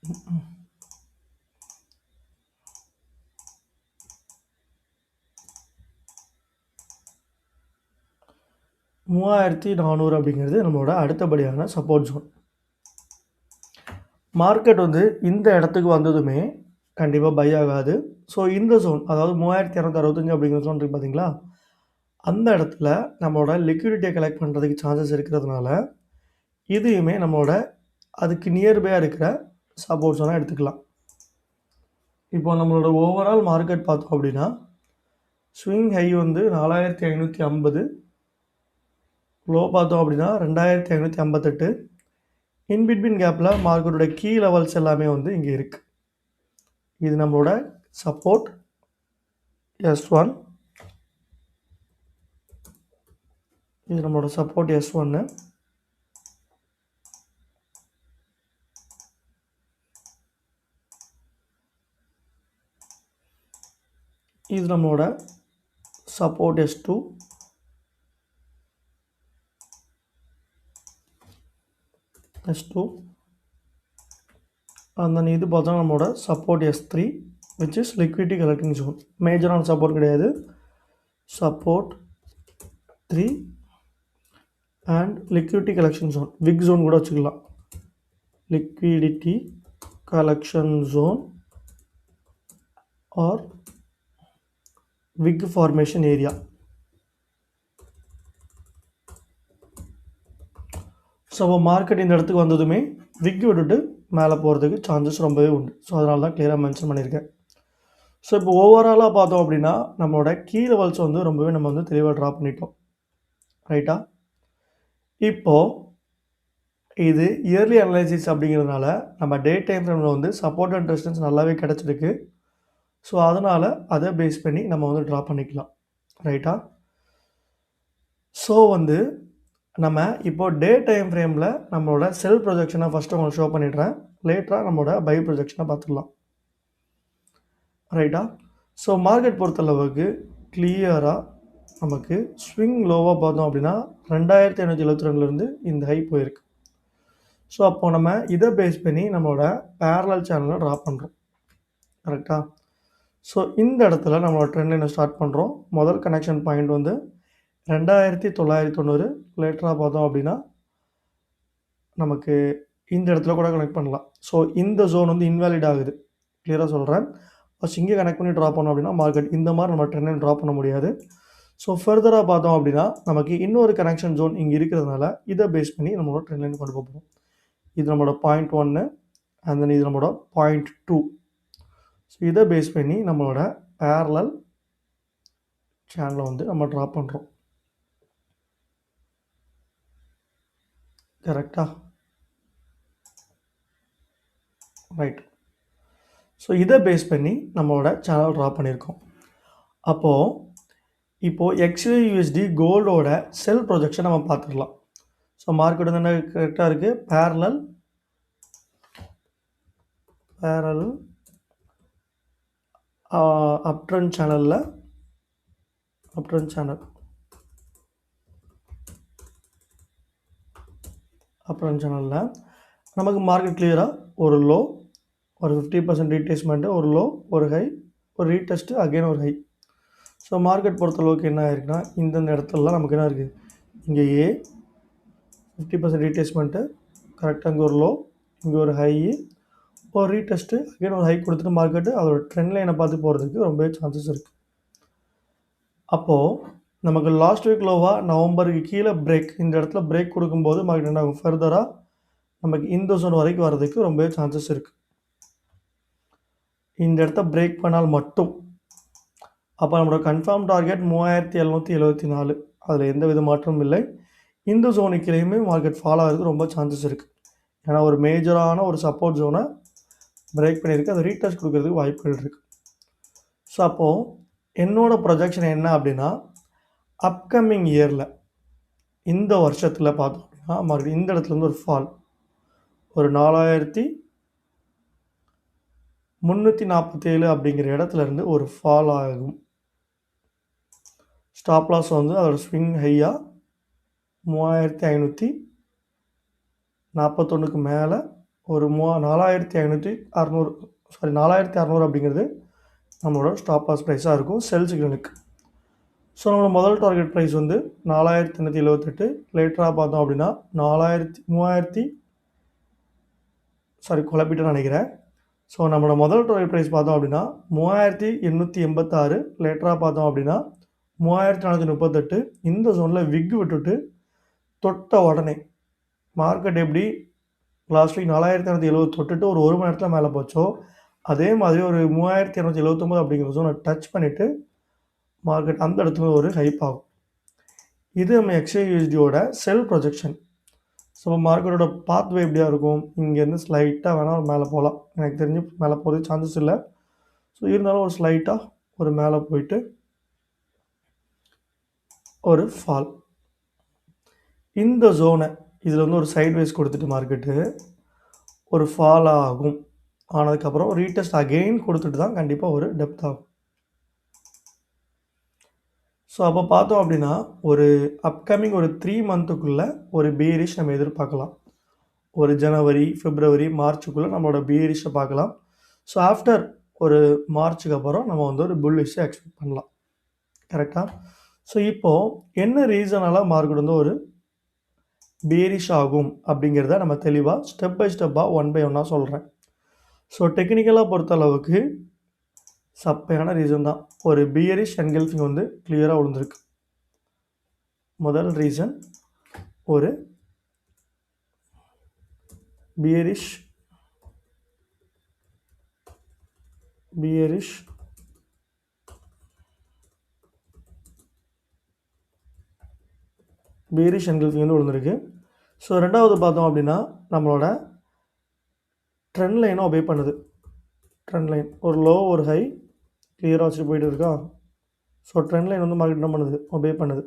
3400 அப்படிங்கிறது நம்மளோட அடுத்தபடியான சப்போர்ட் ஜோன். மார்க்கெட் வந்து இந்த இடத்துக்கு வந்ததுமே கண்டிப்பாக பை ஆகாது. ஸோ இந்த ஜோன், அதாவது 3265 அப்படிங்கிற ஜோன் இருக்குது பார்த்தீங்களா, அந்த இடத்துல நம்மளோட லிக்விடிட்டியை கலெக்ட் பண்ணுறதுக்கு சான்சஸ் இருக்கிறதுனால இதையுமே நம்மளோட அதுக்கு நியர்பையாக இருக்கிற சப்போர்ட் ஜோனாக எடுத்துக்கலாம். இப்போ நம்மளோட ஓவரால் மார்க்கெட் பார்த்தோம் அப்படின்னா ஸ்விங் ஹை வந்து 4550, லோ பார்த்தோம் அப்படின்னா 2558. இன்பிட்வீன் கேப்பில் மார்க்கெட்டோட கீ லெவல்ஸ் எல்லாமே வந்து இங்கே இருக்குது. இது நம்மளோட சப்போர்ட் S1, இது நம்மளோட சப்போர்ட் S1. இது நம்மளோட சப்போர்ட் S2. and then இது பார்த்தா நம்மளோட support S3, which is liquidity collecting zone. மேஜரான சப்போர்ட் கிடையாது. Support 3 and liquidity collection zone, wick zone கூட வச்சுக்கலாம். liquidity collection zone or wick formation area. So market இந்த இடத்துக்கு வந்ததுமே விக் விட்டுட்டு மேலே போகிறதுக்கு சான்சஸ் ரொம்பவே உண்டு. ஸோ அதனால தான் கிளியராக மென்ஷன் பண்ணியிருக்கேன். ஸோ இப்போ ஓவராலாக பார்த்தோம் அப்படின்னா நம்மளோட கீ லெவல்ஸ் வந்து ரொம்பவே நம்ம வந்து தெளிவாக ட்ரா பண்ணிட்டோம், ரைட்டா? இப்போது இது இயர்லி அனலைசிஸ் அப்படிங்கிறதுனால நம்ம டே டைம் ஃப்ரேமில் வந்து சப்போர்ட் அண்ட் ரெசிஸ்டன்ஸ் நல்லாவே கிடச்சிருக்கு. ஸோ அதனால் அதை பேஸ் பண்ணி நம்ம வந்து ட்ரா பண்ணிக்கலாம், ரைட்டா? ஸோ வந்து நம்ம இப்போ டே டைம் ஃப்ரேமில் நம்மளோட செல் ப்ரொஜெக்ஷனை ஃபஸ்ட்டு உங்களுக்கு ஷோ பண்ணிடுறேன். லேட்டராக நம்மளோட பை ப்ரொஜெக்ஷனை பார்த்துக்கலாம், ரைட்டா? ஸோ மார்க்கெட் பொறுத்தளவுக்கு கிளியராக நமக்கு ஸ்விங் லோவாக பார்த்தோம் அப்படின்னா 2572 இந்த ஹை போயிருக்கு. ஸோ அப்போ நம்ம இதை பேஸ் பண்ணி நம்மளோட பேரலல் சேனலை ட்ரா பண்ணுறோம், கரெக்டாக? ஸோ இந்த இடத்துல நம்மளோட ட்ரெண்ட் லைனை ஸ்டார்ட் பண்ணுறோம். முதல் கனெக்ஷன் பாயிண்ட் வந்து 2990. லேட்டராக பார்த்தோம் அப்படின்னா நமக்கு இந்த இடத்துல கூட கனெக்ட் பண்ணலாம். ஸோ இந்த ஜோன் வந்து இன்வேலிட் ஆகுது, கிளியராக சொல்கிறேன். ஃபஸ்ட் இங்கே கனெக்ட் பண்ணி ட்ரா பண்ணோம் அப்படின்னா மார்க்கெட் இந்த மாதிரி நம்ம ட்ரெண்ட் லைன் ட்ரா பண்ண முடியாது. ஸோ ஃபர்தராக பார்த்தோம் அப்படின்னா நமக்கு இன்னொரு கனெக்ஷன் ஜோன் இங்கே இருக்கிறதுனால இதை பேஸ் பண்ணி நம்மளோட ட்ரெண்ட் லைன் கொண்டு போகிறோம். இது நம்மளோட பாயிண்ட் 1 அண்ட் தென் இது நம்மளோட பாயிண்ட் 2. ஸோ இதை பேஸ் பண்ணி நம்மளோட பேரலல் சேனலை வந்து நம்ம ட்ரா பண்ணுறோம், கரெக்டாக? ரைட். ஸோ இதை பேஸ் பண்ணி நம்மளோட சேனல் ட்ரா பண்ணியிருக்கோம். இப்போது XAUSD கோல்டோட செல் ப்ரொஜெக்ஷன் நம்ம பார்த்துக்கலாம். ஸோ மார்க்கெட் வந்து என்ன கரெக்டாக இருக்குது, பேரலல் அப்ட்ரெண்ட் சேனலில் நமக்கு மார்க்கெட் கிளியராக ஒரு லோ, ஒரு 50% ரீட்ரேஸ்மெண்ட்டு, ஒரு லோ, ஒரு ஹை, ஒரு ரீடெஸ்ட்டு, அகெயின் ஒரு ஹை. ஸோ மார்க்கெட் பொறுத்தளவுக்கு என்ன ஆயிருக்குன்னா இந்தந்த இடத்துலலாம் நமக்கு என்ன இருக்குது, இங்கே 50% ரீட்ரேஸ்மெண்ட்டு, கரெக்டாக இங்கே ஒரு லோ, இங்கே ஒரு ஹை, ஒரு ரீடெஸ்ட்டு, அகெயின் ஒரு ஹை கொடுத்துட்டு மார்க்கெட்டு அதோட ட்ரெண்ட் லைனை பார்த்து போகிறதுக்கு ரொம்பவே சான்சஸ் இருக்குது. அப்போது நமக்கு லாஸ்ட் வீக் லோவாக நவம்பருக்கு கீழே பிரேக், இந்த இடத்துல பிரேக் கொடுக்கும்போது மார்க்கெட் என்ன ஆகும், ஃபர்தராக நமக்கு இந்த ஜோன் வரைக்கும் வர்றதுக்கு ரொம்பவே சான்சஸ் இருக்குது. இந்த இடத்த பிரேக் பண்ணால் மட்டும் அப்போ நம்மளோட கன்ஃபார்ம் டார்கெட் 3774, அதில் எந்த வித மாற்றமும் இல்லை. இந்த ஜோனுக்குலேயுமே மார்க்கெட் ஃபாலோ ஆகிறதுக்கு ரொம்ப சான்சஸ் இருக்குது. ஏன்னா ஒரு மேஜரான ஒரு சப்போர்ட் ஜோனை பிரேக் பண்ணியிருக்கு, அதை ரீடெஸ்ட் கொடுக்கறதுக்கு வாய்ப்புகள் இருக்குது. ஸோ அப்போது என்னோடய ப்ரொஜெக்ஷன் என்ன அப்படின்னா அப்கமிங் இயரில் இந்த வருஷத்தில் பார்த்தோம் அப்படின்னா மார்க்கெட் இந்த இடத்துலேருந்து ஒரு ஃபால், ஒரு 4347 அப்படிங்கிற இடத்துலேருந்து ஒரு ஃபால் ஆகும். ஸ்டாப் லாஸ் வந்து அதோட ஸ்விங் ஹையாக 3541க்கு மேலே ஒரு 4500 4600 அப்படிங்கிறது நம்மளோட ஸ்டாப் லாஸ் ப்ரைஸாக இருக்கும் செல் சிக்னலுக்கு. ஸோ நம்மளோட முதல் டார்கெட் ப்ரைஸ் வந்து 4878. லேட்டராக பார்த்தோம் அப்படின்னா 3000 குழப்பிட்டேன்னு நினைக்கிறேன். ஸோ நம்மளோட முதல் டார்கெட் ப்ரைஸ் பார்த்தோம் அப்படின்னா 3886. லேட்டராக பார்த்தோம் அப்படின்னா 3438. இந்த ஜோனில் விக் விட்டுட்டு தொட்ட உடனே மார்க்கெட் எப்படி லாஸ்ட் வீக் 4270 தொட்டுட்டு ஒரு மணி நேரத்தில் மேலே போச்சோ அதே மாதிரி ஒரு 3279 அப்படிங்கிற ஜோனை டச் பண்ணிவிட்டு மார்க்கெட் அந்த இடத்துல ஒரு ஹைப் ஆகும். இது நம்ம XAUSDயோட செல் ப்ரொஜெக்ஷன். ஸோ மார்க்கெட்டோட பாத்வே எப்படியா இருக்கும், இங்கேருந்து ஸ்லைட்டாக வேணால் மேலே போகலாம். எனக்கு தெரிஞ்சு மேலே போகிறது சான்சஸ் இல்லை. ஸோ இருந்தாலும் ஒரு ஸ்லைட்டாக ஒரு மேலே போயிட்டு ஒரு ஃபால். இந்த ஜோனை இதில் வந்து ஒரு சைட்வேஸ் கொடுத்துட்டு மார்க்கெட்டு ஒரு ஃபால் ஆகும். ஆனதுக்கப்புறம் ரீடெஸ்ட் அகெயின் கொடுத்துட்டு தான் கண்டிப்பாக ஒரு டெப்த் ஆகும். ஸோ அப்போ பார்த்தோம் அப்படின்னா ஒரு அப்கமிங் ஒரு 3 மந்த்துக்குள்ளே ஒரு பியரிஷ் நம்ம எதிர்பார்க்கலாம். ஒரு ஜனவரி, பிப்ரவரி, மார்ச்சுக்குள்ளே நம்மளோட பியரிஷை பார்க்கலாம். ஸோ ஆஃப்டர் ஒரு மார்ச்சுக்கு அப்புறம் நம்ம வந்து ஒரு புல்லிஷை எக்ஸ்பெக்ட் பண்ணலாம். கரெக்டாக? ஸோ இப்போது என்ன ரீசனால மார்க்கெட் வந்து ஒரு பியரிஷ் ஆகும் அப்படிங்கிறத நம்ம தெளிவாக ஸ்டெப் பை ஸ்டெப்பாக 1 by 1 சொல்கிறேன். ஸோ டெக்னிக்கலாக பொறுத்தளவுக்கு சப்பையான ரீசன் தான். ஒரு பியரிஷ் என்கல்ஃபிங் வந்து கிளியராக விழுந்திருக்கு. முதல் ரீசன் ஒரு பியரிஷ் என்கல்ஃபிங் வந்து விழுந்திருக்கு. ஸோ ரெண்டாவது பார்த்தோம் அப்படின்னா நம்மளோட ட்ரெண்ட் லைனை ஒபே பண்ணுது. ட்ரெண்ட் லைன் ஒரு லோ ஒரு ஹை கிளியராக வச்சுட்டு போயிட்டு இருக்கா. ஸோ ட்ரெண்ட் லைன் வந்து மார்க்கெட் என்ன பண்ணுது, ஒபே பண்ணுது.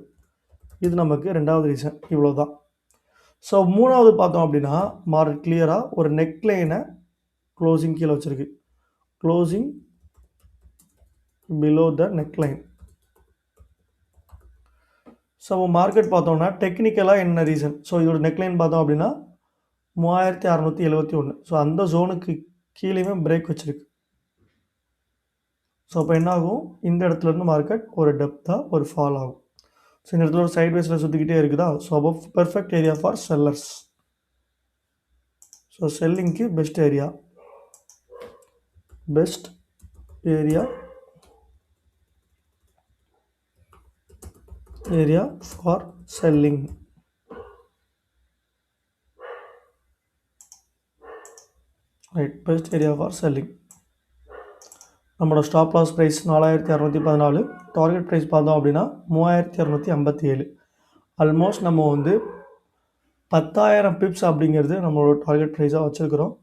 இது நமக்கு ரெண்டாவது ரீசன். இவ்வளோ தான். ஸோ மூணாவது பார்த்தோம் அப்படின்னா மார்க்கெட் கிளியராக ஒரு நெக் லைனை க்ளோசிங் கீழே வச்சுருக்கு. Closing below the neck line. So market பார்த்தோம்னா டெக்னிக்கலாக என்ன ரீசன், ஸோ இதோட நெக்லைன் பார்த்தோம் அப்படின்னா 3671. ஸோ அந்த ஜோனுக்கு கீழேயுமே பிரேக் வச்சுருக்கு. ஸோ அப்போ என்ன ஆகும், இந்த இடத்துலேருந்து மார்க்கெட் ஒரு டெப்த்தாக ஒரு ஃபால் ஆகும். ஸோ இந்த இடத்துல ஒரு சைட்வேஸில் சுற்றிக்கிட்டே இருக்குதா. ஸோ அப்போ perfect area for sellers. So செல்லிங்க்கு best area for selling. Right, best area for selling. நம்மளோட stop loss price 4614. Target price பார்த்தோம் அப்படின்னா 3257. ஆல்மோஸ்ட் நம்ம வந்து 10,000 பிப்ஸ் அப்படிங்கிறது நம்மளோட டார்கெட் ப்ரைஸாக வச்சுருக்கிறோம்.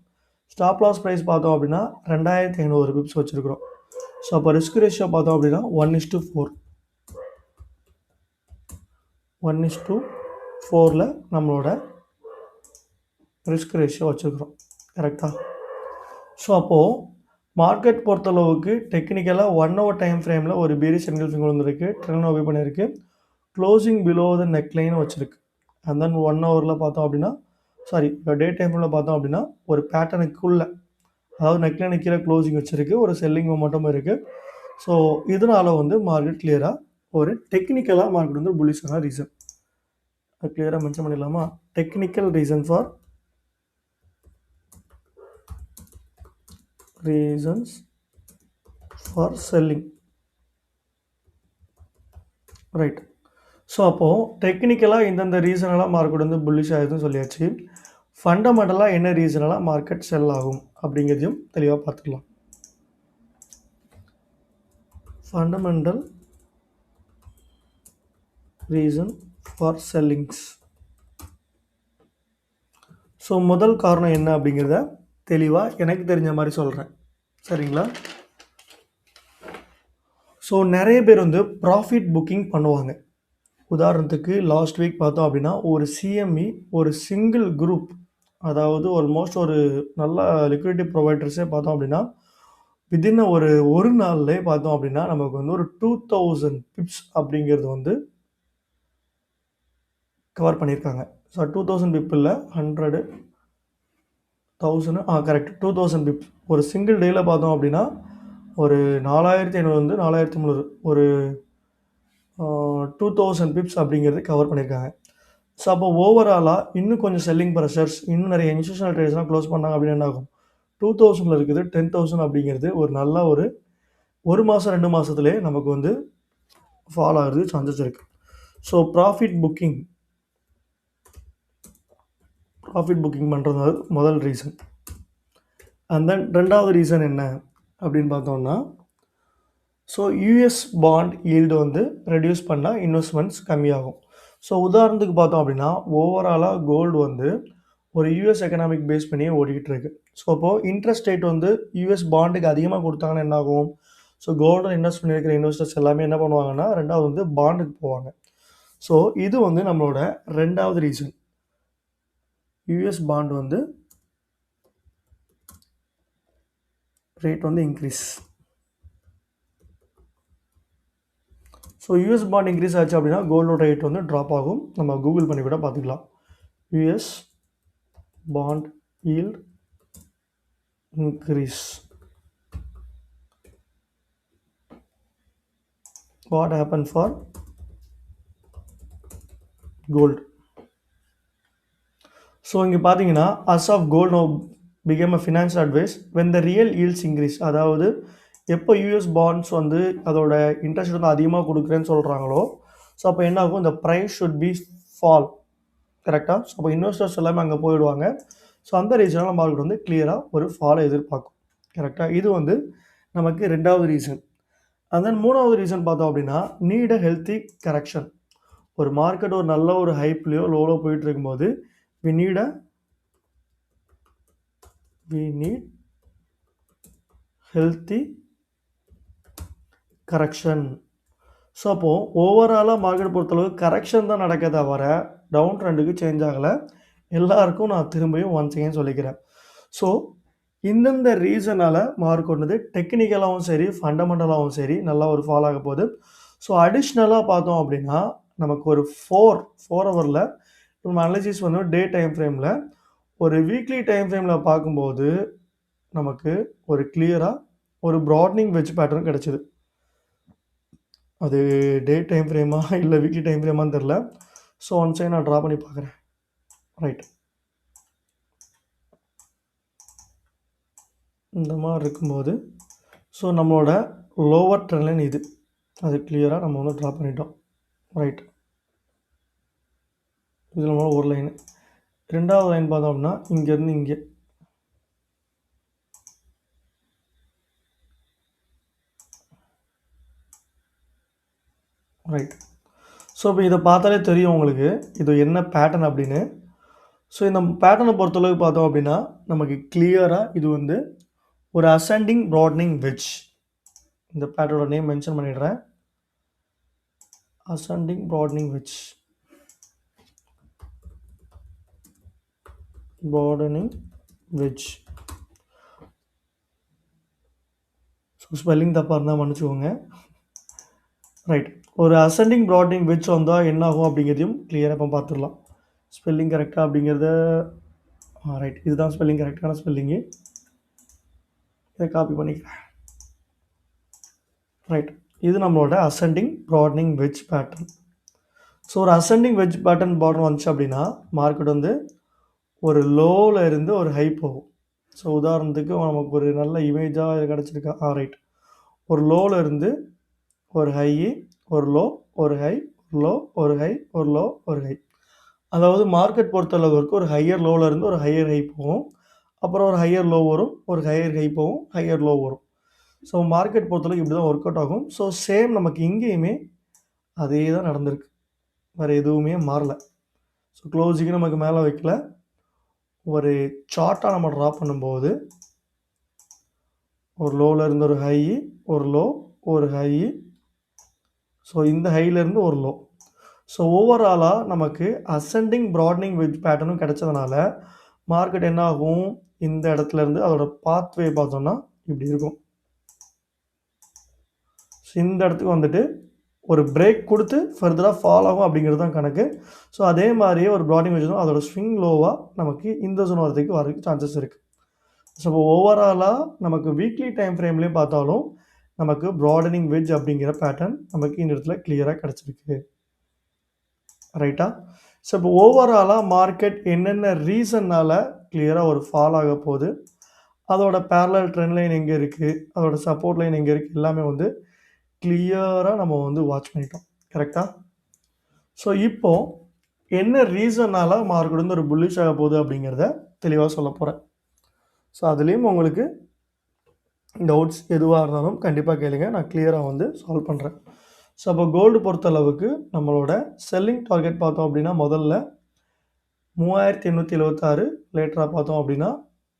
ஸ்டாப் லாஸ் ப்ரைஸ் பார்த்தோம் அப்படின்னா 2500 பிப்ஸ் வச்சுருக்கிறோம். ஸோ அப்போ ரிஸ்க் ரேஷியோ பார்த்தோம் அப்படின்னா 1:4. 1:4 நம்மளோட ரிஸ்க் ரேஷியோ வச்சுருக்கிறோம். கரெக்டாக? ஸோ அப்போது மார்க்கெட் பொறுத்தளவுக்கு டெக்னிக்கலாக 1 hour டைம் ஃப்ரேமில் ஒரு பீரிஷ் என்கல்ஃபிங் விழுந்திருக்கு. ட்ரெண்ட் ஓபே பண்ணியிருக்கு. க்ளோசிங் பிலோ த நெக்லைன் வச்சுருக்கு. அண்ட் தென் 1 hourல பார்த்தோம் அப்படின்னா டே டைமில் பார்த்தோம் அப்படின்னா ஒரு பேட்டர்னுக்குள்ளே, அதாவது நெக்லைனுக்கு கீழே க்ளோசிங் வச்சுருக்கு. ஒரு செல்லிங் மொமெண்டம் இருக்குது. ஸோ இதனால் வந்து மார்க்கெட் கிளியராக ஒரு டெக்னிக்கலாக மார்க்கெட் வந்து புல்லிஷான ரீசன். அது கிளியராக மென்ஷன் பண்ணிடலாமா? Technical reasons for selling. Right. So அப்போது டெக்னிக்கலாக இந்தந்த ரீசனெல்லாம் மார்க்கெட் வந்து புல்லிஷ் ஆகுதுன்னு சொல்லியாச்சு. ஃபண்டமெண்டலாக என்ன ரீசனெல்லாம் மார்க்கெட் செல் ஆகும் அப்படிங்கிறதையும் தெளிவாக பார்த்துக்கலாம். Fundamental reason for செல்லிங்ஸ். ஸோ முதல் காரணம் என்ன அப்படிங்கிறத தெளிவாக எனக்கு தெரிஞ்ச மாதிரி சொல்கிறேன். சரிங்களா? ஸோ நிறைய பேர் வந்து ப்ராஃபிட் புக்கிங் பண்ணுவாங்க. உதாரணத்துக்கு லாஸ்ட் வீக் பார்த்தோம் அப்படின்னா ஒரு CME ஒரு சிங்கிள் குரூப், அதாவது ஆல்மோஸ்ட் ஒரு நல்ல லிக்விடிட்டி ப்ரொவைடர்ஸே பார்த்தோம் அப்படின்னா வித்தின் ஒரு நாள்லேயே பார்த்தோம் அப்படின்னா நமக்கு வந்து ஒரு 2000 பிப்ஸ் அப்படிங்கிறது வந்து கவர் பண்ணியிருக்காங்க. So 2000 பிப்பில் 100 1000 correct 2000 pips. ஒரு சிங்கிள் டேயில் பார்த்தோம் அப்படின்னா ஒரு 4500 வந்து 4300 ஒரு 2000 பிப்ஸ் அப்படிங்கிறது கவர் பண்ணியிருக்காங்க. ஸோ அப்போ ஓவராலாக இன்னும் கொஞ்சம் செல்லிங் ப்ரெஷர்ஸ், இன்னும் நிறைய இன்ஸ்டியூஷனல் ட்ரேட்ஸ்லாம் க்ளோஸ் பண்ணாங்க அப்படின்னா என்ன ஆகும்? 2000ல் இருக்குது 10,000 அப்படிங்கிறது ஒரு நல்ல ஒரு மாதம் 2 மாதத்துலேயே நமக்கு வந்து ஃபால் ஆகிறது சான்சஸ் இருக்குது. ஸோ ப்ராஃபிட் புக்கிங் பண்ணுறது முதல் ரீசன். அண்ட் தென் ரெண்டாவது ரீசன் என்ன அப்படின்னு பார்த்தோம்னா, ஸோ யூஎஸ் பாண்ட் ஈல்டு வந்து ரெடியூஸ் பண்ணால் இன்வெஸ்ட்மெண்ட்ஸ் கம்மியாகும். ஸோ உதாரணத்துக்கு பார்த்தோம் அப்படின்னா ஓவராலாக கோல்டு வந்து ஒரு யூஎஸ் எக்கனாமிக் பேஸ் பண்ணியே ஓடிக்கிட்டு இருக்கு. ஸோ அப்போது இன்ட்ரெஸ்ட் ரேட் வந்து யூஎஸ் பாண்டுக்கு அதிகமாக கொடுத்தாங்கன்னா என்ன ஆகும்? ஸோ கோல்டில் இன்வெஸ்ட் பண்ணியிருக்கிற இன்வெஸ்டர்ஸ் எல்லாமே என்ன பண்ணுவாங்கன்னா ரெண்டாவது வந்து பாண்டுக்கு போவாங்க. ஸோ இது வந்து நம்மளோட ரெண்டாவது ரீசன். யூஎஸ் பாண்ட் வந்து ரேட் வந்து increase. So US bond increase ஆச்சு அப்படின்னா கோல்டோட ரேட் வந்து ட்ராப் ஆகும். நம்ம கூகுள் பண்ணி கூட பார்த்துக்கலாம். US bond yield increase. What happened for gold? So இங்கே பார்த்தீங்கன்னா as of gold now became a financial advice when the real yields increase. அதாவது எப்போ யூஎஸ் பாண்ட்ஸ் வந்து அதோட இன்ட்ரெஸ்ட் வந்து அதிகமாக கொடுக்குறேன்னு சொல்கிறாங்களோ, ஸோ அப்போ என்ன ஆகும்? இந்த ப்ரைஸ் ஷுட் பி ஃபால். கரெக்டாக? ஸோ அப்போ இன்வெஸ்டர்ஸ் எல்லாமே அங்கே போயிடுவாங்க. ஸோ அந்த ரீசனால் மார்க்கெட் வந்து கிளியராக ஒரு ஃபாலை எதிர்பார்க்கும். கரெக்டாக? இது வந்து நமக்கு ரெண்டாவது ரீசன். அண்ட் தென் மூணாவது ரீசன் பார்த்தோம் அப்படின்னா நீட் அ ஹெல்த்தி கரெக்ஷன். ஒரு மார்க்கெட் ஒரு நல்ல ஒரு ஹைப்லேயோ லோவில் போயிட்டு இருக்கும்போது we need healthy correction. So அப்போது ஓவராலாக மார்க்கெட் பொறுத்தளவு கரெக்ஷன் தான் நடக்க தவிர டவுன் ட்ரெண்டுக்கு சேஞ்ச் ஆகலை. எல்லாருக்கும் நான் திரும்பியும் ஒன்ஸ் அகேன் சொல்லிக்கிறேன். ஸோ இந்தந்த ரீசனால் மார்க்கெட் வந்து டெக்னிக்கலாகவும் சரி ஃபண்டமெண்டலாகவும் சரி நல்லா ஒரு ஃபால் ஆக போகுது. ஸோ அடிஷ்னலாக பார்த்தோம் அப்படின்னா நமக்கு ஒரு 4 ஹவரில் நம்ம அனலிசிஸ் வந்து டே டைம் ஃப்ரேமில் ஒரு வீக்லி டைம் ஃப்ரேமில் பார்க்கும்போது நமக்கு ஒரு கிளியராக ஒரு ப்ராட்னிங் வெட்ஜ் பேட்டர்ன் கிடச்சிது. அது டே டைம் ஃப்ரேமா இல்லை வீக்லி டைம் ஃப்ரேமான்னு தெரில. ஸோ ஒன் சைட் நான் ட்ரா பண்ணி பார்க்குறேன். ரைட், இந்த மாதிரி இருக்கும்போது ஸோ நம்மளோட லோவர் ட்ரெண்ட் லைன் இது, அது கிளியராக நம்ம வந்து ட்ரா பண்ணிட்டோம். ரைட், இது நம்மளோட ஒரு லைனு. ரெண்டாவது லைன் பார்த்தோம் அப்படின்னா இங்கேருந்து இங்கே. ரைட், ஸோ இப்போ இதை பார்த்தாலே தெரியும் உங்களுக்கு இது என்ன பேட்டர்ன் அப்படின்னு. ஸோ இந்த பேட்டர்னை பொறுத்தளவுக்கு பார்த்தோம் அப்படின்னா நமக்கு கிளியராக இது வந்து ஒரு அசெண்டிங் ப்ராட்னிங் வெட்ஜ். இந்த பேட்டர்னோட நேம் மென்ஷன் பண்ணிடுறேன். Ascending broadening wedge. So spelling தப்பாக இருந்தால் மன்னிச்சுக்கோங்க. ரைட், ஒரு அசெண்டிங் ப்ராட்னிங் வெட்ஜ் வந்தால் என்ன ஆகும் அப்படிங்கிறதையும் கிளியராக இப்போ பார்த்துடலாம். ஸ்பெல்லிங் கரெக்டாக அப்படிங்கிறத ரைட், இதுதான் ஸ்பெல்லிங் கரெக்டான ஸ்பெல்லிங்கு. இதை காப்பி பண்ணிக்கிறேன். ரைட், இது நம்மளோட ascending broadening wedge pattern. So ஒரு அசெண்டிங் வெட்ஜ் பேட்டர்ன் பாட்டம் வந்துச்சு அப்படின்னா மார்க்கெட் வந்து ஒரு லோவில் இருந்து ஒரு ஹை போகும். ஸோ உதாரணத்துக்கு நமக்கு ஒரு நல்ல இமேஜாக கிடச்சிருக்கா. ரைட், ஒரு லோவில் இருந்து ஒரு ஹை, ஒரு லோ, ஒரு ஹை, லோ, ஒரு ஹை, ஒரு லோ, ஒரு ஹை. அதாவது மார்க்கெட் பொறுத்தளவுக்கு ஒரு ஹையர் லோவில் இருந்து ஒரு ஹையர் ஹை போகும், அப்புறம் ஒரு ஹையர் லோ வரும், ஒரு ஹையர் ஹை போகும், ஹையர் லோ வரும். ஸோ மார்க்கெட் பொறுத்தளவுக்கு இப்படி தான் ஒர்க் அவுட் ஆகும். ஸோ சேம் நமக்கு இங்கேயுமே அதே தான் நடந்திருக்கு, வேறு எதுவுமே மாறலை. ஸோ க்ளோசிங்கு நமக்கு மேலே வைக்கல. ஒரு சார்ட்டாக நம்ம ட்ரா பண்ணும்போது ஒரு லோவில் இருந்து ஒரு ஹை, ஒரு லோ, ஒரு ஹை, ஸோ இந்த ஹையிலேருந்து ஒரு லோ. ஸோ ஓவராலாக நமக்கு அசெண்டிங் ப்ராட்னிங் வெட்ஜ் பேட்டர்னும் கிடைச்சதுனால மார்க்கெட் என்ன ஆகும்? இந்த இடத்துலேருந்து அதோட பாத்வே பார்த்தோம்னா இப்படி இருக்கும். ஸோ இந்த இடத்துக்கு வந்துட்டு ஒரு பிரேக் கொடுத்து ஃபர்தராக ஃபால் ஆகும் அப்படிங்கிறது தான் கணக்கு. ஸோ அதே மாதிரியே ஒரு ப்ராட்னிங் வெட்ஜ் அதோட ஸ்விங் லோவாக நமக்கு இந்த ஜோன் வரதுக்கு சான்சஸ் இருக்குது. ஸோ இப்போ ஓவராலாக நமக்கு வீக்லி டைம் ஃப்ரேம்லேயும் பார்த்தாலும் நமக்கு ப்ராடனிங் வெட்ஜ் அப்படிங்கிற பேட்டர்ன் நமக்கு இந்த இடத்துல கிளியராக கிடச்சிருக்கு. ரைட்டா? ஸோ இப்போ ஓவராலாக மார்க்கெட் என்னென்ன ரீசன்னால் கிளியராக ஒரு ஃபால் ஆக போகுது, அதோட பேரலல் ட்ரெண்ட் லைன் எங்கே இருக்குது, அதோட சப்போர்ட் லைன் எங்கே இருக்குது, எல்லாமே வந்து கிளியராக நம்ம வந்து வாட்ச் பண்ணிட்டோம். கரெக்டாக? ஸோ இப்போது என்ன ரீசன்னால் மார்க்கெட் வந்து ஒரு புல்லிஷ் ஆக போகுது அப்படிங்கிறத தெளிவாக சொல்ல போகிறேன். ஸோ அதுலேயும் உங்களுக்கு டவுட்ஸ் எதுவாக இருந்தாலும் கண்டிப்பாக கேளுங்க, நான் கிளியராக வந்து சால்வ் பண்ணுறேன். ஸோ அப்போ கோல்டு பொறுத்தளவுக்கு நம்மளோட செல்லிங் டார்கெட் பார்த்தோம் அப்படின்னா முதல்ல 3876, லேட்டராக பார்த்தோம் அப்படின்னா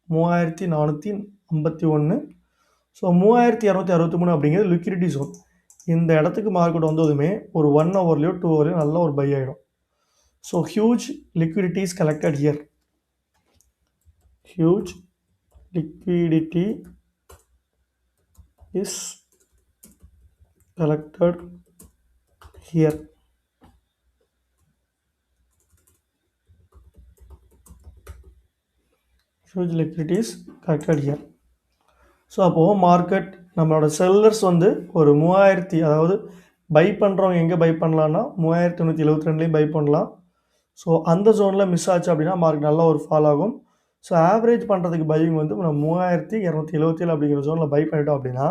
3451. ஸோ 3263 அப்படிங்கிறது லிக்விடிட்டி ஜோன். இந்த இடத்துக்கு மார்க்கெட் வந்ததுமே ஒரு 1 ஹவர்லையோ 2 ஹவர்லையோ நல்ல ஒரு பை ஆகிடும். So huge liquidity is collected here. Huge liquidity is collected here. Huge liquidity is collected here. So அப்போது மார்க்கெட் நம்மளோட செல்லர்ஸ் வந்து ஒரு 3000, அதாவது பை பண்ணுறவங்க எங்கே பை பண்ணலான்னா 3972லேயும் பை பண்ணலாம். ஸோ அந்த ஜோனில் மிஸ் ஆச்சு அப்படின்னா மார்க்கெட் நல்லா ஒரு ஃபால் ஆகும். ஸோ ஆவரேஜ் பண்ணுறதுக்கு பையிங் வந்து நம்ம 3277 அப்படிங்கிற ஜோனில் பை பண்ணிட்டோம் அப்படின்னா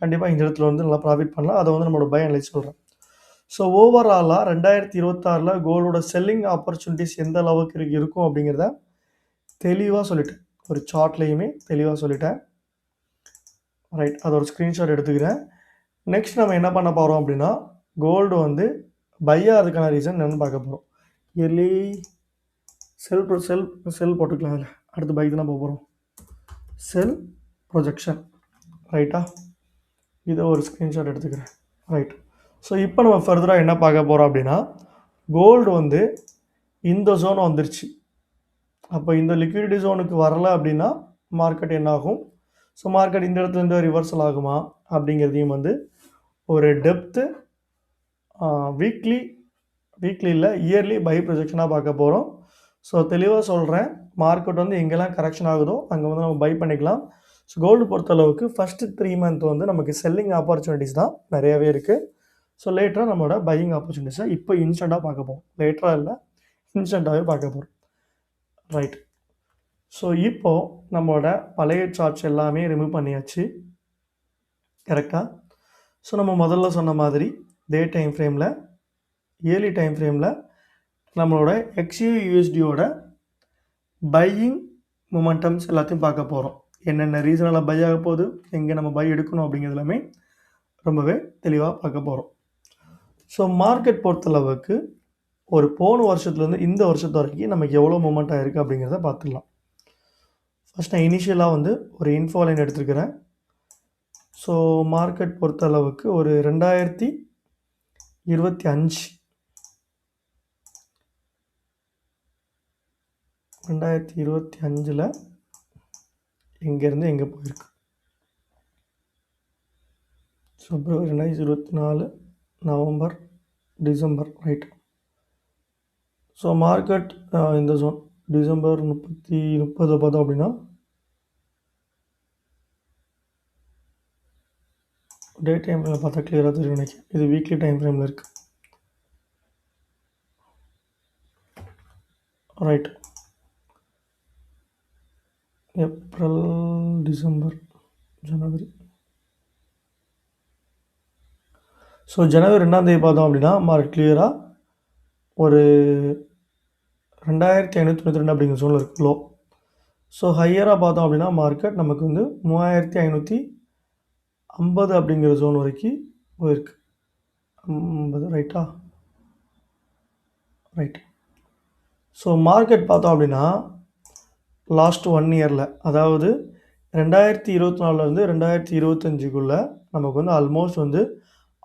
கண்டிப்பாக இந்த இடத்துல வந்து நல்லா ப்ராஃபிட் பண்ணலாம். அதை வந்து நம்மளோட பை அனலைஸ் சொல்கிறேன். ஸோ ஓவராலாக 2026 கோல்டோட செல்லிங் ஆப்பர்ச்சுனிட்டிஸ் எந்த அளவுக்கு இருக்கும் அப்படிங்கிறத தெளிவாக சொல்லிட்டேன். ஒரு சார்ட்லேயுமே தெளிவாக சொல்லிட்டேன். ரைட், அதை ஒரு ஸ்க்ரீன்ஷாட் எடுத்துக்கிறேன். நெக்ஸ்ட் நம்ம என்ன பண்ண போகிறோம் அப்படின்னா கோல்டு வந்து பை ஆகிறதுக்கான ரீசன் என்னென்னு பார்க்க போகிறோம். இயர்லி செல் போட்டுக்கலாம். அதில் அடுத்து பை தானே போக போகிறோம். செல் ப்ரொஜெக்ஷன். ரைட்டா, இதை ஒரு ஸ்க்ரீன்ஷாட் எடுத்துக்கிறேன். ரைட், ஸோ இப்போ நம்ம ஃபர்தராக என்ன பார்க்க போகிறோம் அப்படின்னா கோல்டு வந்து இந்த ஜோன் வந்துருச்சு. அப்போ இந்த லிக்விடிட்டி ஜோனுக்கு வரலை அப்படின்னா மார்க்கெட் என்ன ஆகும், ஸோ மார்க்கெட் இந்த இடத்துலேருந்து ரிவர்சல் ஆகுமா அப்படிங்கிறதையும் வந்து ஒரு டெப்த்து வீக்லி இல்லை இயர்லி பை ப்ரொஜெக்ஷனாக பார்க்க போகிறோம். ஸோ தெளிவாக சொல்கிறேன், மார்க்கெட் வந்து எங்கெல்லாம் கரெக்ஷன் ஆகுதோ அங்கே வந்து நம்ம பை பண்ணிக்கலாம். ஸோ கோல்டு பொறுத்தளவுக்கு ஃபஸ்ட்டு 3 மந்த் வந்து நமக்கு செல்லிங் ஆப்பர்ச்சுனிட்டிஸ் தான் நிறையாவே இருக்குது. ஸோ லேட்டராக நம்மளோட பையிங் ஆப்பர்ச்சுனிட்டிஸை இப்போ இன்ஸ்டண்ட்டாக பார்க்க போகிறோம். லேட்டராக இல்லை, இன்ஸ்டண்ட்டாகவே பார்க்க போகிறோம். ரைட், ஸோ இப்போது நம்மளோட பழைய சார்ட்ஸ் எல்லாமே ரிமூவ் பண்ணியாச்சு. கரெக்டாக? ஸோ நம்ம முதல்ல சொன்ன மாதிரி டே டைம் ஃப்ரேமில், இயர்லி டைம் ஃப்ரேமில் நம்மளோட XUUSDயோட பையிங் மொமெண்டம்ஸ் எல்லாத்தையும் பார்க்க போகிறோம். என்னென்ன ரீசனால் பை ஆக போகுது, எங்கே நம்ம பை எடுக்கணும் அப்படிங்கிறது எல்லாமே ரொம்பவே தெளிவாக பார்க்க போகிறோம். ஸோ மார்க்கெட் பொறுத்தளவுக்கு ஒரு போன வருஷத்துலேருந்து இந்த வருஷத்து வரைக்கும் நமக்கு எவ்வளோ மூமெண்ட் ஆகிருக்கு அப்படிங்கிறத பார்த்துக்கலாம். ஃபஸ்ட் நான் இனிஷியலாக வந்து ஒரு இன்ஃபோ லைன் எடுத்துருக்கிறேன். ஸோ மார்க்கெட் பொறுத்தளவுக்கு ஒரு 2025 எங்கேருந்து எங்கே போயிருக்கு. பிப்ரவரி 2024, November, December. Right, so market இந்த ஜோன் டிசம்பர் 30 பார்த்தோம் அப்படின்னா டே டைம் ஃப்ரேமில் பார்த்தா கிளியராக தெரியும் நினைக்கிறேன். இது வீக்லி டைம் ஃப்ரேமில் இருக்குது. ரைட், ஏப்ரல், டிசம்பர், ஜனவரி. ஸோ ஜனவரி 2 பார்த்தோம் அப்படின்னா மார்க்கெட் கிளியராக ஒரு 2592 அப்படிங்கிற ஜோனில் இருக்குது லோ. ஸோ ஹையராக பார்த்தோம் அப்படின்னா மார்க்கெட் நமக்கு வந்து 3550 அப்படிங்கிற ஜோன் வரைக்கும் போயிருக்கு. 50. ரைட்டா? ரைட், ஸோ மார்க்கெட் பார்த்தோம் அப்படின்னா லாஸ்ட் 1 இயரில், அதாவது 2024 2025 நமக்கு வந்து ஆல்மோஸ்ட் வந்து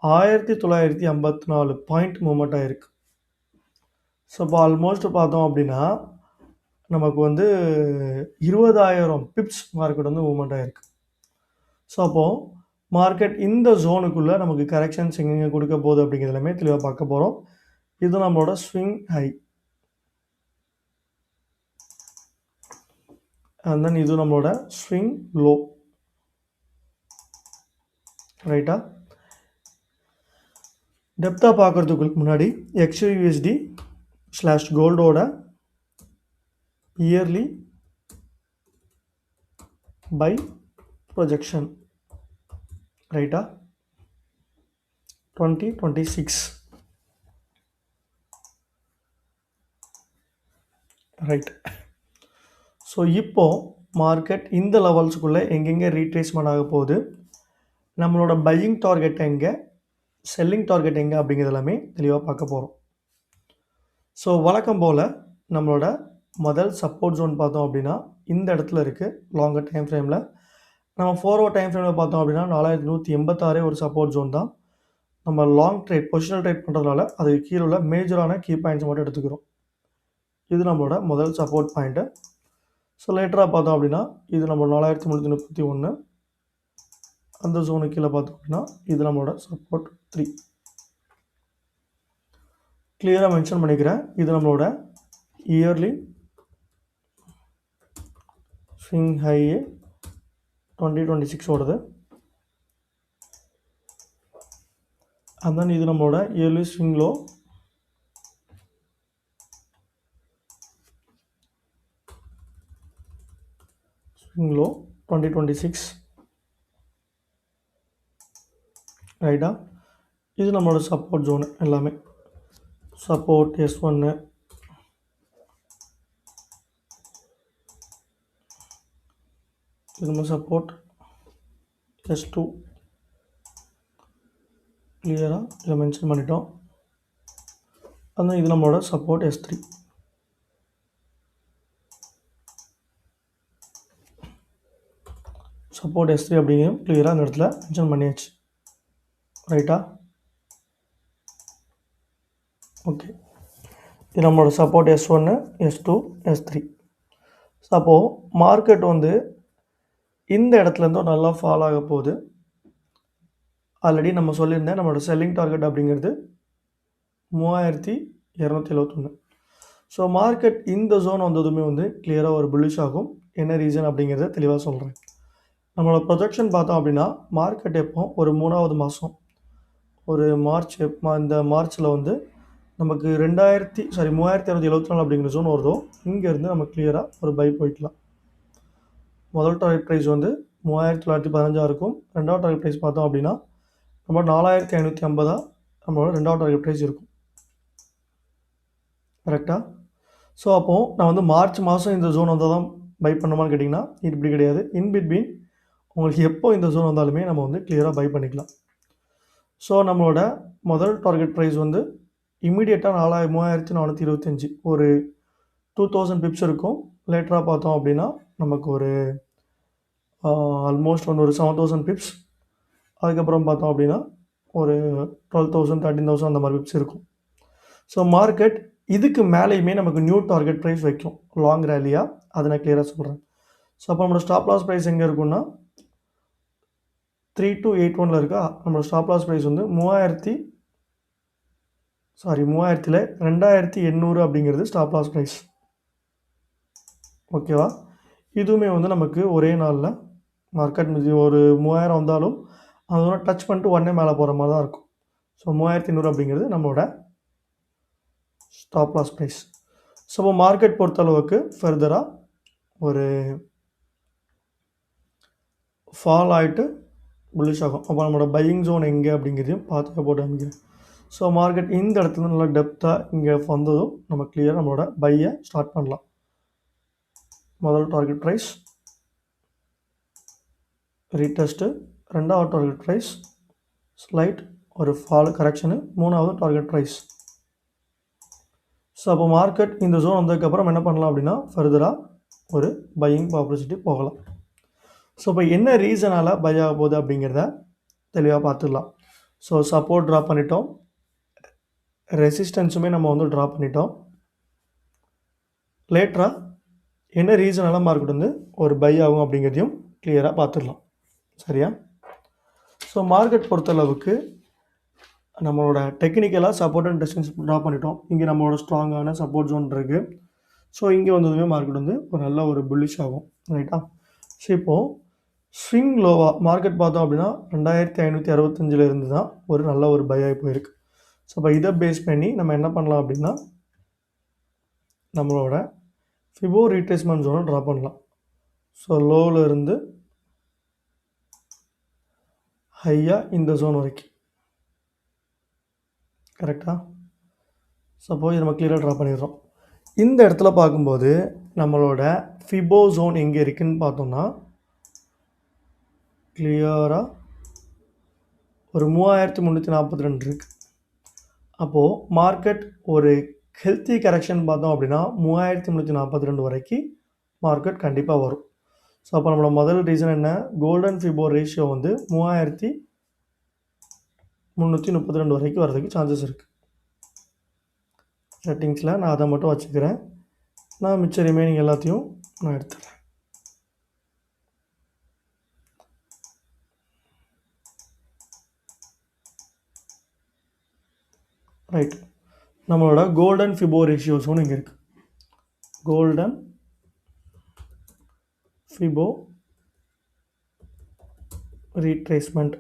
1954 பாயிண்ட் மூமெண்ட் ஆகிருக்கு. ஸோ இப்போ ஆல்மோஸ்ட் பார்த்தோம் அப்படின்னா நமக்கு வந்து 20,000 பிப்ஸ் மார்க்கெட் வந்து மூவ்மெண்ட் ஆகிருக்கு. ஸோ அப்போது மார்க்கெட் இந்த ஜோனுக்குள்ளே நமக்கு கரெக்ஷன்ஸ் எங்கெங்கே கொடுக்க போகுது அப்படிங்கிறது எல்லாமே தெளிவாக பார்க்க போகிறோம். இது நம்மளோட ஸ்விங் ஹை. அண்ட் தென் இது நம்மளோட ஸ்விங் லோ, ரைட்டா. டெப்த்தாக பார்க்குறதுக்கு முன்னாடி XUSD / கோல்டோட இயர்லி பை ப்ரொஜெக்ஷன், ரைட்டா, 2026, ரைட். ஸோ இப்போது மார்க்கெட் இந்த லெவல்ஸுக்குள்ளே எங்கெங்கே ரீட்ரேஸ்மெண்ட் ஆக போகுது, நம்மளோட பையிங் டார்கெட் எங்கே, செல்லிங் டார்கெட் எங்கே அப்படிங்கிறது எல்லாமே தெளிவாக பார்க்க போகிறோம். ஸோ வழக்கம் போல் நம்மளோட முதல் சப்போர்ட் ஜோன் பார்த்தோம் அப்படின்னா இந்த இடத்துல இருக்குது. லாங்கர் டைம் ஃப்ரேமில் நம்ம 4 hour டைம் ஃப்ரேமில் பார்த்தோம் அப்படின்னா 4186 ஒரு சப்போர்ட் ஜோன் தான். நம்ம லாங் ட்ரேட் பொசிஷனல் ட்ரேட் பண்ணுறதுனால அதுக்கு கீழே உள்ள மேஜரான கீ பாயிண்ட்ஸ் மட்டும் எடுத்துக்கிறோம். இது நம்மளோட முதல் சப்போர்ட் பாயிண்ட்டு. ஸோ லேட்டராக பார்த்தோம் அப்படின்னா இது நம்ம 4331, அந்த ஜோனுக்கு கீழே பார்த்தோம் அப்படின்னா இது நம்மளோட சப்போர்ட் 3. கிளியராக மென்ஷன் பண்ணிக்கிறேன், இது நம்மளோட இயர்லி ஸ்விங் ஹை 2026 ஓடுது. அண்ட் தென் இது நம்மளோட early swing low swing low 2026, ரைட்டா. இது நம்மளோட சப்போர்ட் ஜோனு எல்லாமே. சப்போர்ட் S1, இது நம்ம சப்போர்ட் S2, கிளியராக இதை மென்ஷன் பண்ணிட்டோம். அந்த இது நம்மளோட சப்போர்ட் S3. சப்போர்ட் S3 அப்படிங்கிறது கிளியராக அந்த இடத்துல மென்ஷன் பண்ணியாச்சு, ரைட்டா. ஓகே, இது நம்மளோட support S1, S2, S3. So அப்போது மார்க்கெட் வந்து இந்த இடத்துலேருந்தும் நல்லா ஃபால் ஆக போகுது. ஆல்ரெடி நம்ம சொல்லியிருந்தேன் நம்மளோட செல்லிங் டார்கெட் அப்படிங்கிறது 3271. ஸோ மார்க்கெட் இந்த ஜோன் வந்ததுமே வந்து கிளியராக ஒரு புல்லிஷ் ஆகும். என்ன ரீசன் அப்படிங்கிறத தெளிவாக சொல்கிறேன். நம்மளோட ப்ரொஜெக்ஷன் பார்த்தோம் அப்படின்னா மார்க்கெட் எப்போ ஒரு 3வது மாதம் ஒரு இந்த மார்ச்சில் வந்து நமக்கு 3274 அப்படிங்கிற ஜோன் வருதோ இங்கேருந்து நம்ம கிளியராக ஒரு பை போய்க்கலாம். முதல் டார்கெட் ப்ரைஸ் வந்து 3915 இருக்கும். ரெண்டாவது டார்கெட் ப்ரைஸ் பார்த்தோம் அப்படின்னா நம்ம 4550 நம்மளோட ரெண்டாவது டார்கெட் ப்ரைஸ் இருக்கும், கரெக்டாக. ஸோ அப்போது நான் வந்து மார்ச் மாதம் இந்த ஜோன் வந்தால் தான் பை பண்ணுமான்னு கேட்டிங்கன்னா இப்படி கிடையாது. இன்பிட்வீன் உங்களுக்கு எப்போ இந்த ஜோன் வந்தாலுமே நம்ம வந்து கிளியராக பை பண்ணிக்கலாம். ஸோ நம்மளோட முதல் டார்கெட் ப்ரைஸ் வந்து இமீடியட்டாக 3425 ஒரு 2000 பிப்ஸ் இருக்கும். லேட்டராக பார்த்தோம் அப்படின்னா நமக்கு ஒரு ஆல்மோஸ்ட் வந்து ஒரு 7000 பிப்ஸ், அதுக்கப்புறம் பார்த்தோம் அப்படின்னா ஒரு 12,000 13,000 அந்த மாதிரி பிப்ஸ் இருக்கும். ஸோ மார்க்கெட் இதுக்கு மேலேயுமே நமக்கு நியூ டார்கெட் ப்ரைஸ் வைக்கும் லாங் ரேலியாக, அதை நான் கிளியராக சொல்கிறேன். ஸோ அப்போ நம்மளோட ஸ்டாப் லாஸ் ப்ரைஸ் எங்கே இருக்குன்னா 3281 இருக்கா. நம்மளோட ஸ்டாப் லாஸ் ப்ரைஸ் வந்து 2800 அப்படிங்கிறது ஸ்டாப் லாஸ் ப்ரைஸ், ஓகேவா. இதுவுமே வந்து நமக்கு ஒரே நாளில் மார்க்கெட் ஒரு 3000 வந்தாலும் அதோட டச் பண்ணிட்டு உடனே மேலே போகிற மாதிரி தான் இருக்கும். ஸோ 3800 அப்படிங்கிறது நம்மளோட ஸ்டாப் லாஸ் ப்ரைஸ். ஸோ இப்போ மார்க்கெட் பொறுத்தளவுக்கு ஃபர்தராக ஒரு ஃபால் ஆகிட்டு புல்லிஷ் ஆகும். அப்போ நம்மளோட பையிங் ஜோன் எங்கே அப்படிங்கிறதையும் பார்த்து போட்டு அமைக்கிறேன். ஸோ மார்க்கெட் இந்த இடத்துல நல்லா டெப்த்தாக இங்கே வந்ததும் நம்ம கிளியராக நம்மளோட பையை ஸ்டார்ட் பண்ணலாம். முதல் டார்கெட் ப்ரைஸ் ரீடெஸ்ட்டு, ரெண்டாவது டார்கெட் ப்ரைஸ் ஸ்லைட் ஒரு ஃபால் கரெக்ஷனு, மூணாவது டார்கெட் ப்ரைஸ். ஸோ அப்போ மார்க்கெட் இந்த ஜோன் வந்ததுக்கப்புறம் என்ன பண்ணலாம் அப்படின்னா ஃபர்தராக ஒரு பையிங் ஆப்பர்ச்சுனிட்டி போகலாம். ஸோ இப்போ என்ன ரீசனால் பை ஆக போகுது அப்படிங்கிறத தெளிவாக பார்த்துடலாம். ஸோ சப்போர்ட் ட்ரா பண்ணிட்டோம், ரெசிஸ்டன்ஸுமே நம்ம வந்து ட்ரா பண்ணிட்டோம். லேட்டராக என்ன ரீசனால் மார்க்கெட் வந்து ஒரு பை ஆகும் அப்படிங்கிறதையும் கிளியராக பார்த்துடலாம், சரியா. ஸோ மார்க்கெட் பொறுத்தளவுக்கு நம்மளோட டெக்னிக்கலாக சப்போர்ட் அண்ட் ரெசிஸ்டன்ஸ் ட்ரா பண்ணிட்டோம். இங்கே நம்மளோட ஸ்ட்ராங்கான சப்போர்ட் ஜோன் இருக்குது. ஸோ இங்கே வந்ததுமே மார்க்கெட் வந்து ஒரு நல்ல ஒரு புல்லிஷ் ஆகும். ரைட்டா? ஸோ இப்போது ஸ்விங் லோவாக மார்க்கெட் பார்த்தோம் அப்படின்னா 2565 இருந்து தான் ஒரு நல்ல ஒரு பை ஆகி போயிருக்கு. ஸோ இப்போ இதை பேஸ் பண்ணி நம்ம என்ன பண்ணலாம் அப்படின்னா நம்மளோட ஃபிபோ ரீட்ரேஸ்மெண்ட் ஜோனை ட்ரா பண்ணலாம். ஸோ லோவில் இருந்து ஹையாக இந்த ஜோன் வரைக்கும். கரெக்டாக? சப்போஸ் நம்ம கிளியராக ட்ரா பண்ணிடுறோம். இந்த இடத்துல பார்க்கும்போது நம்மளோட ஃபிபோ ஜோன் எங்கே இருக்குதுன்னு பார்த்தோம்னா கிளியராக ஒரு 3342 இருக்குது. அப்போது மார்க்கெட் ஒரு ஹெல்த்தி கரெக்ஷன் பார்த்தோம் அப்படின்னா 3342 வரைக்கும் மார்க்கெட் கண்டிப்பாக வரும். ஸோ அப்போ நம்மளோட முதல் ரீசன் என்ன? கோல்டன் ஃபிபோ ரேஷியோ வந்து 3332 வரைக்கும் வரதுக்கு சான்சஸ் இருக்குது. செட்டிங்ஸில் நான் அதை மட்டும் வச்சுக்கிறேன். நான் மிச்ச ரிமைனிங் எல்லாத்தையும் நான் எடுத்துக்கிறேன். ரைட். நம்மளோட கோல்டன் ஃபிபோ ரேஷியோஸும் இங்கே இருக்குது. கோல்டன் ஃபிபோ ரீட்ரேஸ்மெண்ட்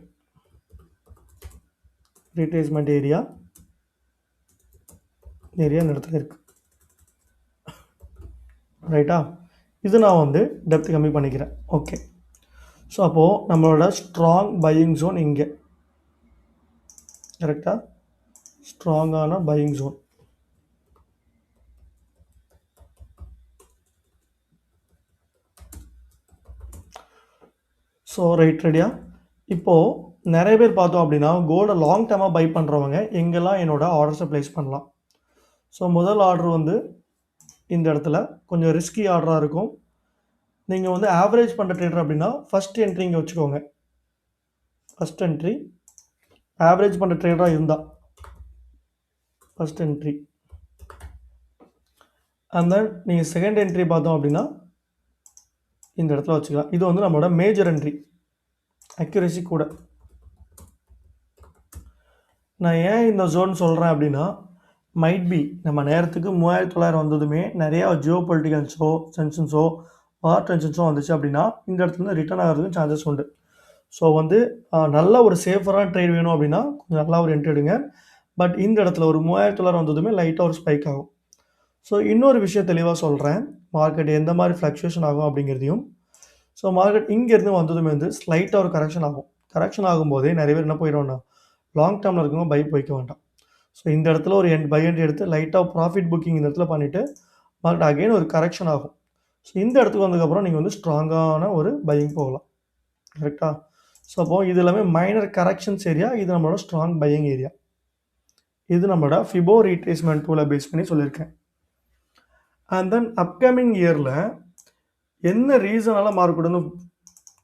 ஏரியா இந்த இடத்துல இருக்குது. ரைட்டா? இது நான் வந்து டெப்த் கம்மி பண்ணிக்கிறேன். ஓகே. ஸோ அப்போது நம்மளோட ஸ்ட்ராங் பையிங் ஜோன் இங்கே. கரெக்டாக? ஸ்ட்ராங்கான பையிங் ஜோன். ஸோ ரைட், ரெடியா? இப்போது நிறைய பேர் பார்த்தோம் அப்படின்னா கோல்டை லாங் டேர்மாக பை பண்ணுறவங்க எங்கெல்லாம் என்னோடய ஆர்டர்ஸை ப்ளேஸ் பண்ணலாம். ஸோ முதல் ஆர்டர் வந்து இந்த இடத்துல கொஞ்சம் ரிஸ்கி ஆர்டராக இருக்கும். நீங்கள் வந்து ஆவரேஜ் பண்ணுற ட்ரேடர் அப்படின்னா ஃபஸ்ட் என்ட்ரி இங்கே வச்சுக்கோங்க. ஃபஸ்ட் என்ட்ரி ஆவரேஜ் பண்ணுற ட்ரேடராக இருந்தால் ஃபஸ்ட் என்ட்ரி. அண்ட் தென் நீங்கள் செகண்ட் என்ட்ரி பார்த்தோம் அப்படின்னா இந்த இடத்துல வச்சுக்கலாம். இது வந்து நம்மளோட மேஜர் என்ட்ரி, அக்யூரேசி கூட. நான் ஏன் இந்த ஜோன் சொல்கிறேன் அப்படின்னா மைட் பி நம்ம நேரத்துக்கு 3900 வந்ததுமே நிறையா ஜியோ பொலிட்டிக்கல்ஸோ டென்ஷன்ஸோ வார் டென்ஷன்ஸோ வந்துச்சு அப்படின்னா இந்த இடத்துல ரிட்டர்ன் ஆகிறதுக்கு சான்சஸ் உண்டு. ஸோ வந்து நல்ல ஒரு சேஃபரான ட்ரேட் வேணும் அப்படின்னா கொஞ்சம் நல்லா ஒரு என்ட்ரி எடுங்க. பட் இந்த இடத்துல ஒரு 3900 வந்ததுமே லைட்டாக ஒரு ஸ்பைக் ஆகும். ஸோ இன்னொரு விஷயம் தெளிவாக சொல்கிறேன், மார்க்கெட் எந்த மாதிரி ஃப்ளக்சுவேஷன் ஆகும் அப்படிங்கிறதையும். ஸோ மார்க்கெட் இங்கேருந்து வந்ததுமே வந்து ஸ்லைட்டாக ஒரு கரெக்ஷன் ஆகும். கரெக்ஷன் ஆகும்போதே நிறைய பேர் என்ன போயிடுவோம்னா லாங் டேர்மில் இருக்கவங்க பை போய்க்க வேண்டாம். ஸோ இந்த இடத்துல ஒரு பை என்ட்ரி எடுத்து லைட்டாக ப்ராஃபிட் புக்கிங் இந்த இடத்துல பண்ணிவிட்டு மார்க்கெட் அகைன் ஒரு கரெக்ஷன் ஆகும். ஸோ இந்த இடத்துக்கு வந்ததுக்கப்புறம் நீங்கள் வந்து ஸ்ட்ராங்கான ஒரு பையிங் போகலாம். கரெக்டாக? ஸோ அப்போது இது எல்லாமே மைனர் கரெக்ஷன்ஸ் ஏரியா. இது நம்மளோட ஸ்ட்ராங் பையிங் ஏரியா. இது நம்மளோட ஃபிபோ ரீட்ரேஸ்மெண்ட் டூலை பேஸ் பண்ணி சொல்லியிருக்கேன். அண்ட் தென் அப்கமிங் இயரில் என்ன ரீசனால் மார்க்கெட் வந்து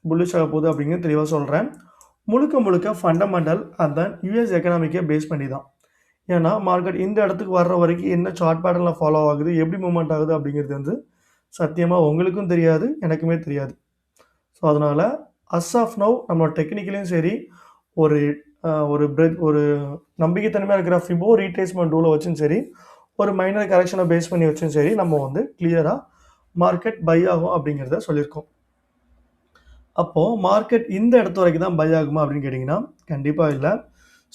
புல்லிஷ் ஆக போகுது அப்படிங்கிறது தெளிவாக சொல்கிறேன். முழுக்க ஃபண்டமெண்டல் அண்ட் தென் யூஎஸ் எக்கனாமிக்கை பேஸ் பண்ணி தான். ஏன்னா மார்க்கெட் இந்த இடத்துக்கு வர்ற வரைக்கும் என்ன சார்ட் பேட்டர்னில் ஃபாலோ ஆகுது, எப்படி மூவ்மெண்ட் ஆகுது அப்படிங்கிறது வந்து சத்தியமாக உங்களுக்கும் தெரியாது, எனக்குமே தெரியாது. ஸோ அதனால் அஸ் ஆஃப் நவ் நம்ம டெக்னிக்கலையும் சரி ஒரு ஒரு நம்பிக்கைத்தன்மையாக இருக்கிற ஃபிபோ ரீட்ரேஸ்மெண்ட் டூலை வச்சும் சரி ஒரு மைனர் கரெக்ஷனை பேஸ் பண்ணி வச்சும் சரி நம்ம வந்து கிளியராக மார்க்கெட் பை ஆகும் அப்படிங்கிறத சொல்லியிருக்கோம். அப்போது மார்க்கெட் இந்த இடத்து வரைக்கும் தான் பை ஆகுமா அப்படின்னு கேட்டிங்கன்னா கண்டிப்பாக இல்லை.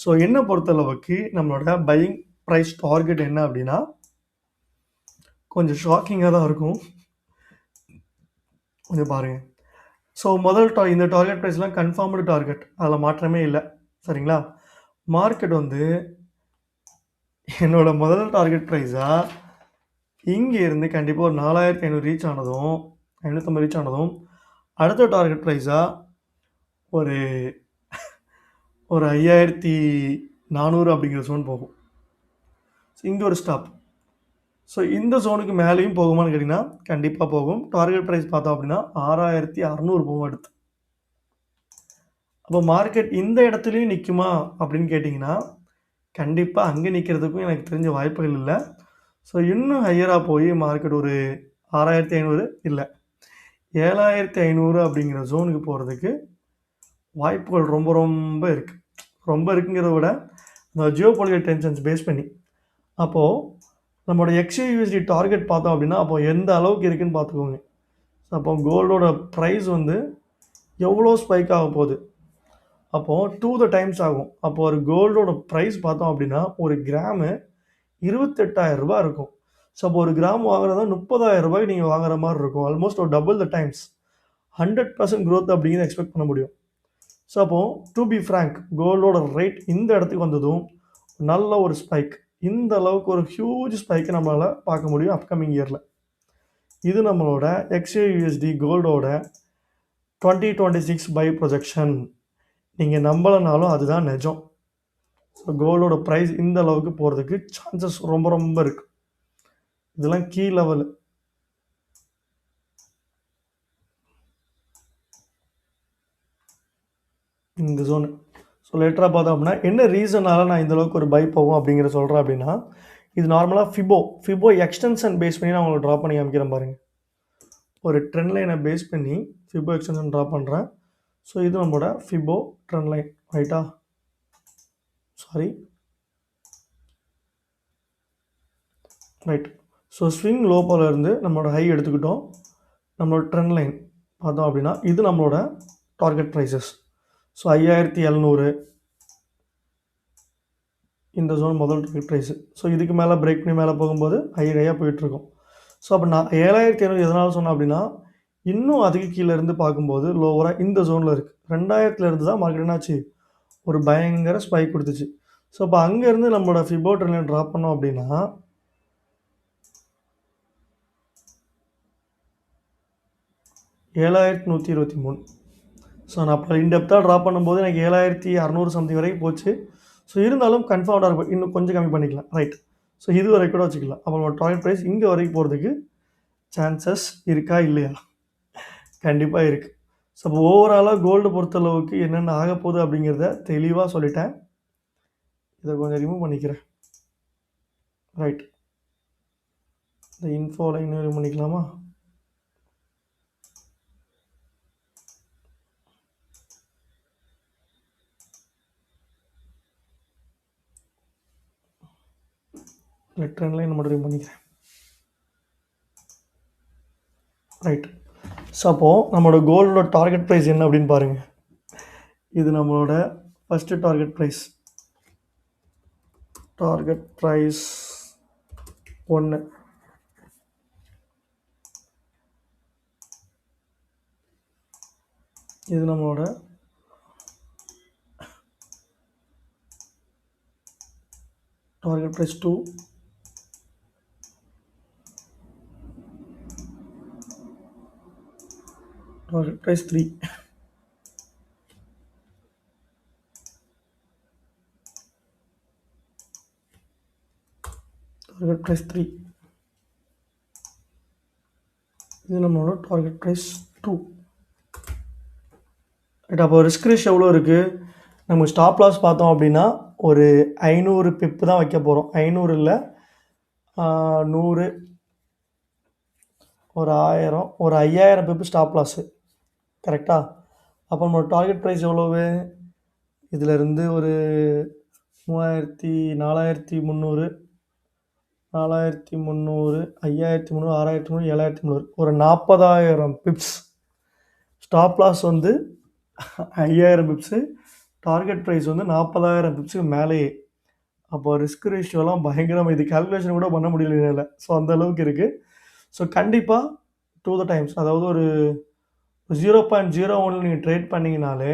ஸோ என்னை பொறுத்தளவுக்கு நம்மளோட பையிங் ப்ரைஸ் டார்கெட் என்ன அப்படின்னா கொஞ்சம் ஷாக்கிங்காக தான் இருக்கும். கொஞ்சம் பாருங்கள். ஸோ முதல் இந்த டார்கெட் ப்ரைஸ்லாம் கன்ஃபார்ம்டு டார்கெட், அதில் மாற்றமே இல்லை. சரிங்களா? மார்க்கெட் வந்து என்னோடய முதல் டார்கெட் ப்ரைஸாக இங்கே இருந்து கண்டிப்பாக ஒரு 4500 ரீச் ஆனதும் 550 ரீச் ஆனதும் அடுத்த டார்கெட் ப்ரைஸாக ஒரு 5400 அப்படிங்கிற ஜோன் போகும். ஸோ இங்கே ஒரு ஸ்டாப். ஸோ இந்த ஜோனுக்கு மேலேயும் போகுமான்னு கேட்டிங்கன்னா கண்டிப்பாக போகும். டார்கெட் ப்ரைஸ் பார்த்தோம் அப்படின்னா 6600 போகும் அடுத்து. அப்போ மார்க்கெட் இந்த இடத்துலையும் நிற்குமா அப்படின்னு கேட்டிங்கன்னா கண்டிப்பாக அங்கே நிற்கிறதுக்கும் எனக்கு தெரிஞ்ச வாய்ப்புகள் இல்லை. ஸோ இன்னும் ஹையராக போய் மார்க்கெட் ஒரு 6500 இல்லை 7500 அப்படிங்கிற ஜோனுக்கு போகிறதுக்கு வாய்ப்புகள் ரொம்ப இருக்குது. ரொம்ப இருக்குங்கிறத விட இந்த ஜியோ பொலிட்டிக்கல் டென்ஷன்ஸ் பேஸ் பண்ணி. அப்போது நம்மளோட XAUSD டார்கெட் பார்த்தோம் அப்படின்னா அப்போ எந்த அளவுக்கு இருக்குன்னு பார்த்துக்கோங்க. அப்போ கோல்டோட ப்ரைஸ் வந்து எவ்வளோ ஸ்பைக் ஆக போகுது, அப்போது 2 த டைம்ஸ் ஆகும். அப்போ ஒரு கோல்டோட ப்ரைஸ் பார்த்தோம் அப்படின்னா ஒரு கிராமு 28,000 ரூபாய் இருக்கும். ஸோ அப்போ ஒரு கிராம் வாங்குறதா 30,000 ரூபாய்க்கு நீங்கள் வாங்குற மாதிரி இருக்கும். ஆல்மோஸ்ட் ஒரு டபுள் த டைம்ஸ் 100% growth அப்படிங்கிறத எக்ஸ்பெக்ட் பண்ண முடியும். ஸோ அப்போ டு பி ஃப்ரேங்க் கோல்டோட ரேட் இந்த இடத்துக்கு வந்ததும் நல்ல ஒரு ஸ்பைக், இந்த அளவுக்கு ஒரு ஹியூஜ் ஸ்பைக்கை நம்மளால் பார்க்க முடியும் அப்கமிங் இயரில். இது நம்மளோட XAUSD கோல்டோட 2026 பை ப்ரொஜெக்ஷன். நீங்கள் நம்பலைனாலும் அதுதான் நிஜம். ஸோ கோல்டோட ப்ரைஸ் இந்த அளவுக்கு போகிறதுக்கு சான்சஸ் ரொம்ப ரொம்ப இருக்குது. இதெல்லாம் கீ லெவலு. இந்த ஜோனு. ஸோ லேட்டராக பார்த்தோம் அப்படின்னா என்ன ரீசனால் நான் இந்த அளவுக்கு ஒரு பை போகும் அப்படிங்கிற சொல்கிறேன் அப்படின்னா, இது நார்மலாக ஃபிபோ எக்ஸ்டென்ஷன் பேஸ் பண்ணி நான் உங்களுக்கு ட்ரா பண்ணி காமிக்கிறேன் பாருங்கள். ஒரு ட்ரெண்ட் லைனை பேஸ் பண்ணி ஃபிபோ எக்ஸ்டென்ஷன் ட்ரா பண்ணுறேன். ஸோ இது நம்மளோட ஃபிபோ ட்ரெண்ட் லைன் ரைட்டா, sorry right. So swing low இருந்து நம்மளோட ஹை எடுத்துக்கிட்டோம். நம்மளோட ட்ரெண்ட் லைன் பார்த்தோம் அப்படின்னா இது நம்மளோட டார்கெட் ப்ரைஸஸ். ஸோ 5700 இந்த ஜோன் முதல் டார்கெட் ப்ரைஸு. ஸோ இதுக்கு மேலே பிரேக் பண்ணி மேலே போகும்போது ஹையாக போயிட்டுருக்கும். ஸோ அப்போ நான் 7500 எதனால் சொன்னேன் அப்படின்னா இன்னும் அதுக்கு கீழே இருந்து பார்க்கும்போது லோவராக இந்த ஜோனில் இருக்குது. 2000 தான் மார்க்கெட் என்னாச்சு ஒரு பயங்கர ஸ்பைக் கொடுத்துச்சு. ஸோ அப்போ அங்கேருந்து நம்மளோட ஃபிபோ ட்ரெண்ட் லைன் ட்ராப் பண்ணோம் அப்படின்னா 7123. ஸோ நான் அப்போ இன்டெப்த்தாக ட்ராப் பண்ணும்போது எனக்கு 7600 சம்திங் வரைக்கும் போச்சு. ஸோ இருந்தாலும் கன்ஃபார்ம்டாக இருக்கும், இன்னும் கொஞ்சம் கம்மி பண்ணிக்கலாம் ரைட். ஸோ இது வரைக்கும் கூட வச்சுக்கலாம். அப்போ நம்ம டார்கெட் ப்ரைஸ் இங்கே வரைக்கும் போகிறதுக்கு சான்சஸ் இருக்கா இல்லையா? கண்டிப்பாக இருக்குது. ஸோ அப்போ ஓவராலாக கோல்டு பொறுத்தளவுக்கு என்னென்ன ஆக போகுது அப்படிங்கிறத தெளிவாக சொல்லிட்டேன். இதை கொஞ்சம் ரிமூவ் பண்ணிக்கிறேன் ரைட். இந்த இன்ஃபோ லைன் ரிமூவ் பண்ணிக்கலாமா? ட்ரெண்ட் லைன் மட்டும் ரிமூவ் பண்ணிக்கிறேன் ரைட். ஸோ அப்போது நம்மளோட கோல்டோட டார்கெட் ப்ரைஸ் என்ன அப்படின்னு பாருங்கள். இது நம்மளோட ஃபஸ்ட்டு டார்கெட் ப்ரைஸ் 1. இது நம்மளோட target price 2. Target price 3. Target price 3. இது நம்மளோட டார்கெட் ப்ரைஸ் 2 ரைட். அப்போ ரிஸ்க் ரேஷியோ எவ்வளோ இருக்குது? நம்ம ஸ்டாப் லாஸ் பார்த்தோம் அப்படின்னா ஒரு 500 பிப்பு தான் வைக்க போகிறோம். 500 இல்லை 100, ஒரு 1000, ஒரு 5000 பிப்பு ஸ்டாப் லாஸு கரெக்டாக. அப்போ நம்மளோட டார்கெட் ப்ரைஸ் எவ்வளவு? இதிலேருந்து ஒரு 4300, 5300, 5300, 6300, 7300, ஒரு 40,000 பிப்ஸ். ஸ்டாப் லாஸ் வந்து 5000 பிப்ஸு, டார்கெட் ப்ரைஸ் வந்து 40,000 பிப்ஸுக்கு மேலேயே. அப்போ ரிஸ்க் ரேஷியோலாம் பயங்கரமாக, இது கால்குலேஷன் கூட பண்ண முடியல என்னால். ஸோ அந்த அளவுக்கு இருக்குது. ஸோ கண்டிப்பாக 2 த டைம்ஸ், அதாவது ஒரு 0.01 நீங்கள் ட்ரேட் பண்ணிங்கனாலே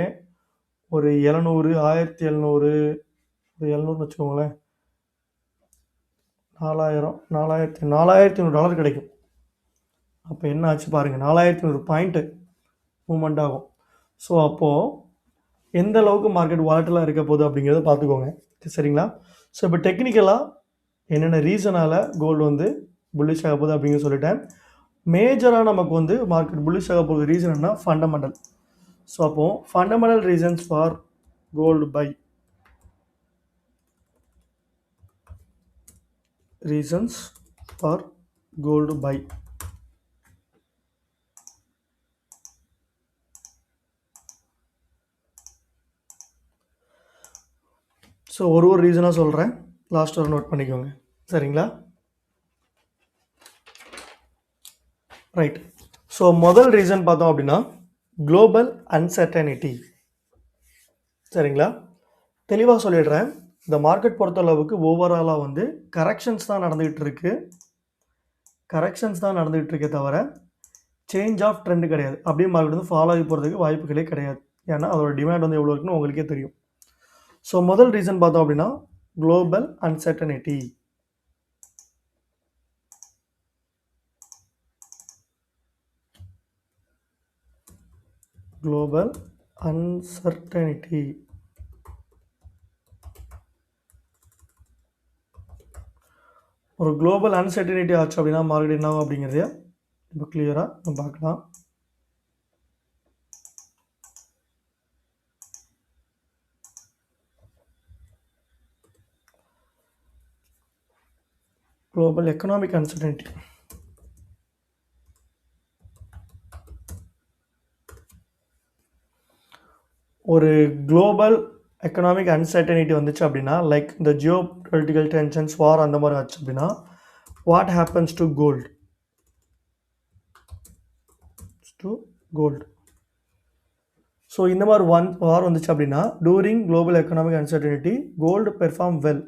ஒரு 700, 1700, ஒரு 700 வச்சுக்கோங்களேன், 4000, 4500 கிடைக்கும். அப்போ என்ன ஆச்சு பாருங்கள், 4500 பாயிண்ட்டு மூவ்மெண்ட் ஆகும். ஸோ அப்போது எந்த அளவுக்கு மார்க்கெட் வாலட்டிலாக இருக்க போகுது அப்படிங்கிறத பார்த்துக்கோங்க சரிங்களா. ஸோ இப்போ டெக்னிக்கலாக என்னென்ன ரீசனால் கோல்டு வந்து புல்லிஷ் ஆக போகுது அப்படிங்கிற சொல்லிட்டேன். மேஜராக நமக்கு வந்து மார்க்கெட் புல்லிஷ் ஆக போகுது ரீசன் என்ன? ஃபண்டமெண்டல். ஸோ அப்போது fundamental reasons for gold buy, reasons for gold buy. So ஒரு ரீசனாக சொல்கிறேன், லாஸ்ட் ஒரு நோட் பண்ணிக்கோங்க சரிங்களா. ரைட். ஸோ முதல் ரீசன் பார்த்தோம் அப்படின்னா குளோபல் அன்சர்டனிட்டி. சரிங்களா, தெளிவாக சொல்லிடுறேன். இந்த மார்க்கெட் பொறுத்தளவுக்கு ஓவராலாக வந்து கரெக்ஷன்ஸ் தான் நடந்துகிட்டு இருக்கே தவிர சேஞ்ச் ஆஃப் ட்ரெண்ட் கிடையாது. அப்படியே மார்க்கெட் வந்து ஃபாலோ ஆகி போகிறதுக்கு வாய்ப்புகளே கிடையாது. ஏன்னா அதோட டிமாண்ட் வந்து எவ்வளோ இருக்குன்னு உங்களுக்கே தெரியும். ஸோ முதல் ரீசன் பார்த்தோம் அப்படின்னா குளோபல் அன்சர்டனிட்டி. Global uncertainty. ஒரு குளோபல் அன்சர்டனிட்டி ஆச்சு அப்படின்னா மார்க்கெட் என்ன ஆகும் அப்படிங்கிறத இப்போ கிளியராக நம்ம பார்க்கலாம். Global economic uncertainty. ஒரு குளோபல் எக்கனாமிக் அன்சர்டனிட்டி வந்துச்சு அப்படின்னா, லைக் இந்த ஜியோ பொலிட்டிக்கல் டென்ஷன்ஸ், வார் அந்த மாதிரி ஆச்சு அப்படின்னா what happens to gold? So இந்த மாதிரி வார் வந்துச்சு அப்படின்னா during global economic uncertainty gold perform well.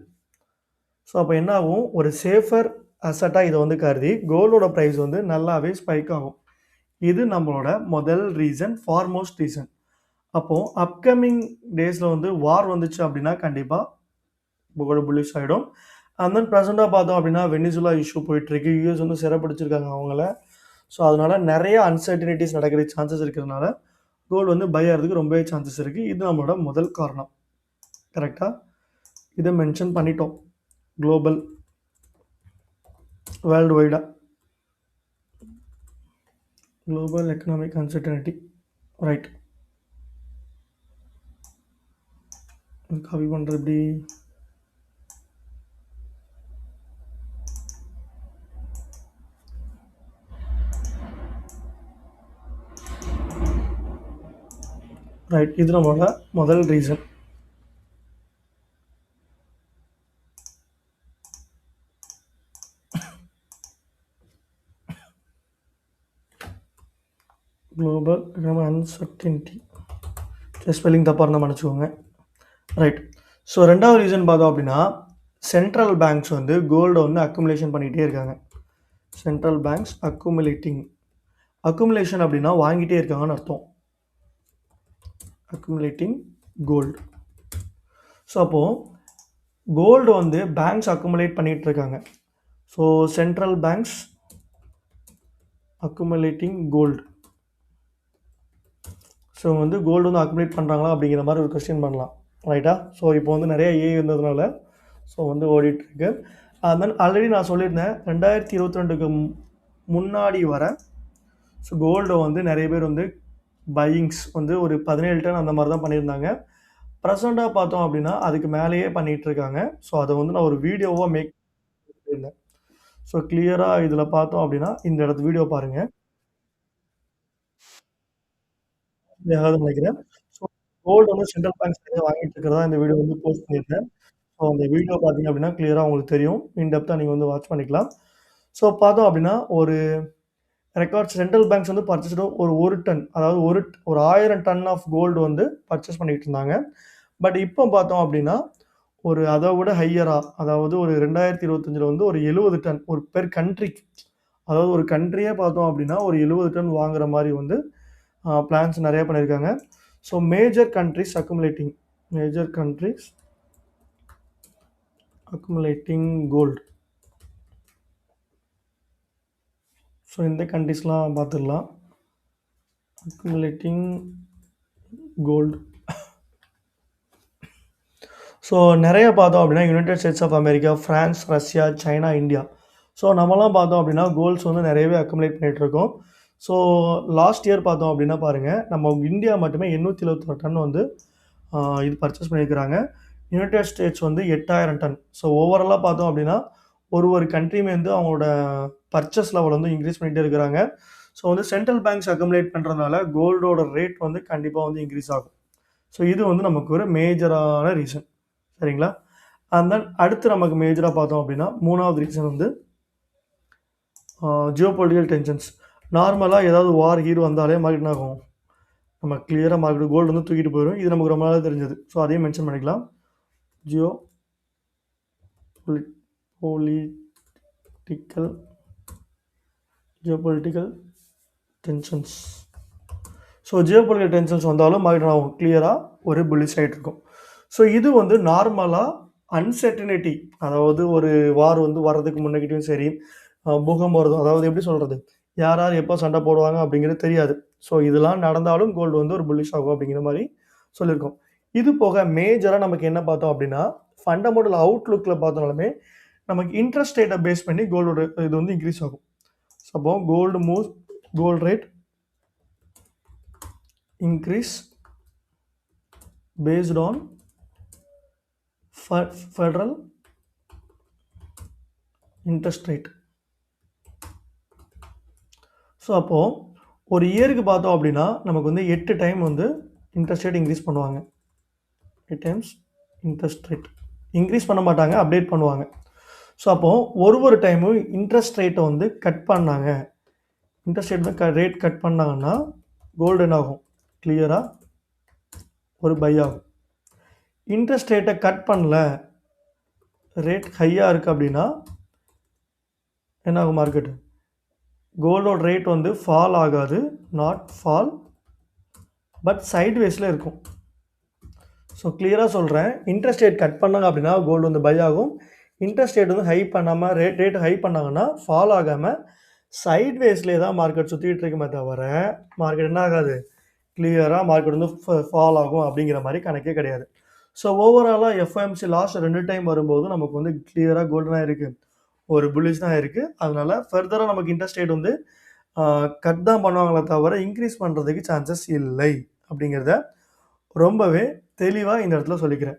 So அப்போ என்ன ஆகும், ஒரு சேஃபர் அசட்டாக இதை வந்து கருதி கோல்டோட ப்ரைஸ் வந்து நல்லாவே ஸ்பைக் ஆகும். இது நம்மளோட முதல் ரீசன், ஃபார்மோஸ்ட் ரீசன். அப்போது அப்கமிங் டேஸில் வந்து வார் வந்துச்சு அப்படின்னா கண்டிப்பாக கோல்டு புல்லிஷ் ஆகிடும். அண்ட் தென் ப்ரெசெண்டாக பார்த்தோம் அப்படின்னா வெனிசுலா இஷ்யூ போயிட்டுருக்கு, யூஎஸ் வந்து சிறைப்பிடிச்சிருக்காங்க அவங்கள. ஸோ அதனால் நிறைய அன்சர்டனிட்டிஸ் நடக்கிற சான்சஸ் இருக்கிறதுனால கோல்டு வந்து பை ஆகிறதுக்கு ரொம்பவே சான்சஸ் இருக்குது. இது நம்மளோட முதல் காரணம். கரெக்டாக இதை மென்ஷன் பண்ணிட்டோம். குளோபல் வேர்ல்டு வைடாக global economic uncertainty. Right, copy பண்ணுறது எப்படி? ரைட், இது நம்மளோட முதல் ரீசன். Global uncertainty. ஸ்பெல்லிங் தப்பாக இருந்தால் மன்னிச்சுக்கோங்க. ரைட். ஸோ ரெண்டாவது ரீசன் பார்த்தோம் அப்படின்னா சென்ட்ரல் பேங்க்ஸ் வந்து கோல்டை வந்து அக்குமுலேஷன் பண்ணிகிட்டே இருக்காங்க. சென்ட்ரல் பேங்க்ஸ் அக்குமுலேஷன் அப்படின்னா வாங்கிட்டே இருக்காங்கன்னு அர்த்தம். Accumulating gold. ஸோ அப்போது கோல்டு வந்து பேங்க்ஸ் அக்குமுலேட் பண்ணிகிட்டு இருக்காங்க. So central banks accumulating gold. So வந்து கோல்டு வந்து அக்குமுலேட் பண்ணுறாங்களா அப்படிங்கிற மாதிரி ஒரு கொஸ்டின் பண்ணலாம். ரைட்டா? ஸோ இப்போ வந்து நிறைய ஏஐ இருந்ததுனால ஸோ வந்து ஓடிட்டுருக்கு. தென் ஆல்ரெடி நான் சொல்லியிருந்தேன் 2022க்கு முன்னாடி வர ஸோ கோல்டை வந்து நிறைய பேர் வந்து பையிங்ஸ் வந்து ஒரு 17 டன் அந்த மாதிரி தான் பண்ணியிருந்தாங்க. ப்ரெசண்ட்டாக பார்த்தோம் அப்படின்னா அதுக்கு மேலேயே பண்ணிகிட்ருக்காங்க. ஸோ அதை வந்து நான் ஒரு வீடியோவாக மேக் பண்ணியிருந்தேன். ஸோ கிளியராக இதில் பார்த்தோம் அப்படின்னா இந்த இடத்து வீடியோ பாருங்கள். நினைக்கிறேன். ஸோ கோல்டு வந்து சென்ட்ரல் பேங்க்ஸ் வாங்கிட்டு இருக்கிறதா இந்த வீடியோ வந்து போஸ்ட் பண்ணியிருந்தேன். ஸோ அந்த வீடியோ பார்த்தீங்க அப்படின்னா கிளியராக உங்களுக்கு தெரியும். இன்டெப்த்தாக நீங்கள் வந்து வாட்ச் பண்ணிக்கலாம். ஸோ பார்த்தோம் அப்படின்னா ஒரு ரெக்கார்ட்ஸ் சென்ட்ரல் பேங்க்ஸ் வந்து பர்ச்சேஸ்டு ஒரு டன், அதாவது ஒரு 1000 டன் ஆஃப் கோல்டு வந்து பர்ச்சேஸ் பண்ணிகிட்டு இருந்தாங்க. பட் இப்போ பார்த்தோம் அப்படின்னா ஒரு அதை விட ஹையராக, அதாவது ஒரு 2025 வந்து ஒரு 70 டன் ஒரு பெர் கண்ட்ரிக்கு, அதாவது ஒரு கண்ட்ரியே பார்த்தோம் அப்படின்னா ஒரு 70 டன் வாங்குற மாதிரி வந்து பிளான்ஸ் நிறைய பண்ணியிருக்காங்க. So major countries accumulating gold. So இந்த கண்ட்ரிஸ்லாம் பார்த்துடலாம். Accumulating gold. ஸோ நிறைய பார்த்தோம் அப்படின்னா United States of America, France, Russia, China, India. So நம்மலாம் பார்த்தோம் அப்படின்னா கோல்ட்ஸ் வந்து நிறையவே அக்குமுலேட் பண்ணிகிட்ருக்கோம். ஸோ லாஸ்ட் இயர் பார்த்தோம் அப்படின்னா பாருங்கள், நம்ம இந்தியா மட்டுமே 821 டன் வந்து இது பர்ச்சேஸ் பண்ணியிருக்கிறாங்க. யுனைடெட் ஸ்டேட்ஸ் வந்து 8000 டன். ஸோ ஓவராலாக பார்த்தோம் அப்படின்னா ஒரு கண்ட்ரியுமே வந்து அவங்களோட பர்ச்சேஸ் லெவல் வந்து இன்க்ரீஸ் பண்ணிகிட்டே இருக்கிறாங்க. ஸோ வந்து சென்ட்ரல் பேங்க்ஸ் அக்குமுலேட் பண்ணுறதுனால கோல்டோட ரேட் வந்து கண்டிப்பாக வந்து இன்க்ரீஸ் ஆகும். ஸோ இது வந்து நமக்கு ஒரு மேஜரான ரீசன். சரிங்களா? அண்ட் தென் அடுத்து நமக்கு மேஜராக பார்த்தோம் அப்படின்னா மூணாவது ரீசன் வந்து ஜியோ பொலிட்டிக்கல் டென்ஷன்ஸ். நார்மலாக ஏதாவது வார் கீர் வந்தாலே மார்க்கெட் என்ன ஆகும், நம்ம கிளியராக மார்க்கெட் கோல்டு வந்து தூக்கிட்டு போயிடும். இது நமக்கு ரொம்ப நாளாக தெரிஞ்சது. ஸோ அதையும் மென்ஷன் பண்ணிக்கலாம். Jio political geopolitical tensions. So geopolitical tensions வந்தாலும் மார்க்கெட் ஆகும் கிளியராக ஒரு புல்லிஷ் ஆகிட்டு இருக்கும். ஸோ இது வந்து நார்மலாக அன்சர்டனிட்டி, அதாவது ஒரு வார் வந்து வர்றதுக்கு முன்னாடியும் சரி, பூகம்பம் வருதும், அதாவது எப்படி சொல்கிறது, யார் யார் எப்போ சண்டை போடுவாங்க அப்படிங்கிறது தெரியாது. ஸோ இதெல்லாம் நடந்தாலும் கோல்டு வந்து ஒரு புல்லிஷ் ஆகும் அப்படிங்கிற மாதிரி சொல்லியிருக்கோம். இது போக மேஜராக நமக்கு என்ன பார்த்தோம் அப்படின்னா, ஃபண்டமெண்டல் அவுட்லுக்கில் பார்த்தோம்னாலுமே நமக்கு இன்ட்ரெஸ்ட் ரேட்டை பேஸ் பண்ணி கோல்டோட இது வந்து இன்க்ரீஸ் ஆகும். அப்போ gold moves, gold rate increase based on federal interest rate. So அப்போது ஒரு இயருக்கு பார்த்தோம் அப்படின்னா நமக்கு வந்து 8 டைம் வந்து இன்ட்ரெஸ்ட் ரேட் இன்க்ரீஸ் பண்ணுவாங்க. 8 டைம்ஸ் இன்ட்ரெஸ்ட் ரேட் இன்க்ரீஸ் பண்ண மாட்டாங்க, அப்டேட் பண்ணுவாங்க. ஸோ அப்போது ஒரு டைமும் இன்ட்ரெஸ்ட் ரேட்டை வந்து கட் பண்ணாங்க, இன்ட்ரெஸ்ட் ரேட் கட் பண்ணாங்கன்னா கோல்டு என்ன ஆகும், கிளியராக ஒரு பை ஆகும். இன்ட்ரெஸ்ட் ரேட்டை கட் பண்ணல, ரேட் ஹையாக இருக்குது அப்படின்னா என்ன ஆகும், மார்க்கெட்டு கோல்டோட ரேட் வந்து ஃபால் ஆகாது, நாட் ஃபால், பட் சைட்வேஸில் இருக்கும். ஸோ கிளியராக சொல்கிறேன், இன்ட்ரெஸ்ட் ரேட் கட் பண்ணாங்க அப்படின்னா கோல்டு வந்து பை ஆகும். இன்ட்ரெஸ்ட் ரேட் வந்து ஹை பண்ணாமல் ரேட்டு ஹை பண்ணாங்கன்னா ஃபால் ஆகாமல் சைட்வேஸ்லேயே தான் மார்க்கெட் சுற்றிட்டு இருக்குமே தவிர மார்க்கெட் என்ன ஆகாது, கிளியராக மார்க்கெட் வந்து ஃபால் ஆகும் அப்படிங்கிற மாதிரி கணக்கே கிடையாது. ஸோ ஓவராலாக எஃப்எம்சி லாஸ்ட் 2 டைம் வரும்போது நமக்கு வந்து கிளியராக கோல்டனாக இருக்குது, ஒரு புல்லிஷ் தான் இருக்குது. அதனால் ஃபர்தராக நமக்கு இன்ட்ரெஸ்ட் ரேட் வந்து கட் தான் பண்ணுவாங்களே தவிர இன்க்ரீஸ் பண்ணுறதுக்கு சான்சஸ் இல்லை அப்படிங்கிறத ரொம்பவே தெளிவாக இந்த இடத்துல சொல்லிக்கிறேன்.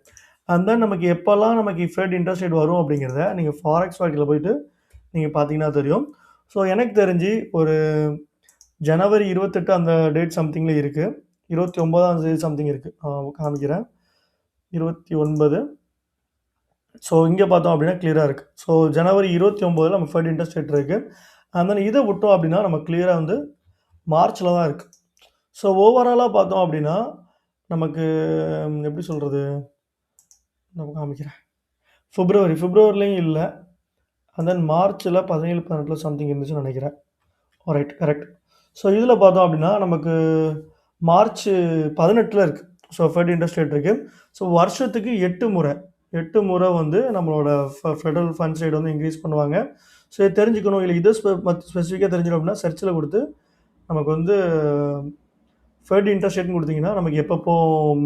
அண்ட் தென் நமக்கு எப்போல்லாம் நமக்கு ஃபெட் இன்ட்ரெஸ்ட் ரேட் வரும் அப்படிங்கிறத நீங்கள் ஃபாரெக்ஸ் மார்க்கெட்டில் போயிட்டு நீங்கள் பார்த்தீங்கன்னா தெரியும். ஸோ எனக்கு தெரிஞ்சு ஒரு ஜனவரி 28 அந்த டேட் சம்திங்கில் இருக்குது, 29ஆம் தேதி சம்திங் இருக்குது, காமிக்கிறேன் 29. ஸோ இங்கே பார்த்தோம் அப்படின்னா கிளியராக இருக்குது. ஸோ ஜனவரி 29 நம்ம ஃபெட் இன்ட்ரெஸ்ட் ரேட் இருக்குது. அண்ட் தென் இதை விட்டோம் அப்படின்னா நம்ம கிளியராக வந்து மார்ச்சில் தான் இருக்குது. ஸோ ஓவராலாக பார்த்தோம் அப்படின்னா நமக்கு எப்படி சொல்கிறது, நம்ம காமிக்கிறேன், பிப்ரவரிலையும் இல்லை, அண்ட் தென் மார்ச்சில் 17, 18 சம்திங் இருந்துச்சுன்னு நினைக்கிறேன். Right, correct. ஸோ இதில் பார்த்தோம் அப்படின்னா நமக்கு மார்ச் 18 இருக்குது. ஸோ ஃபெட் இன்ட்ரெஸ்ட் ரேட் இருக்குது. ஸோ வருஷத்துக்கு 8 முறை வந்து நம்மளோட ஃபெடரல் ஃபண்ட்ஸ் ரேட் வந்து இன்க்ரீஸ் பண்ணுவாங்க. ஸோ இது தெரிஞ்சுக்கணும், இல்லை இது ஸ்பெசிஃபிக்காக தெரிஞ்சிடும் அப்படின்னா சர்ச்சில் கொடுத்து நமக்கு வந்து ஃபெட் இன்ட்ரெஸ்ட் ரேட்னு கொடுத்தீங்கன்னா நமக்கு எப்பப்போ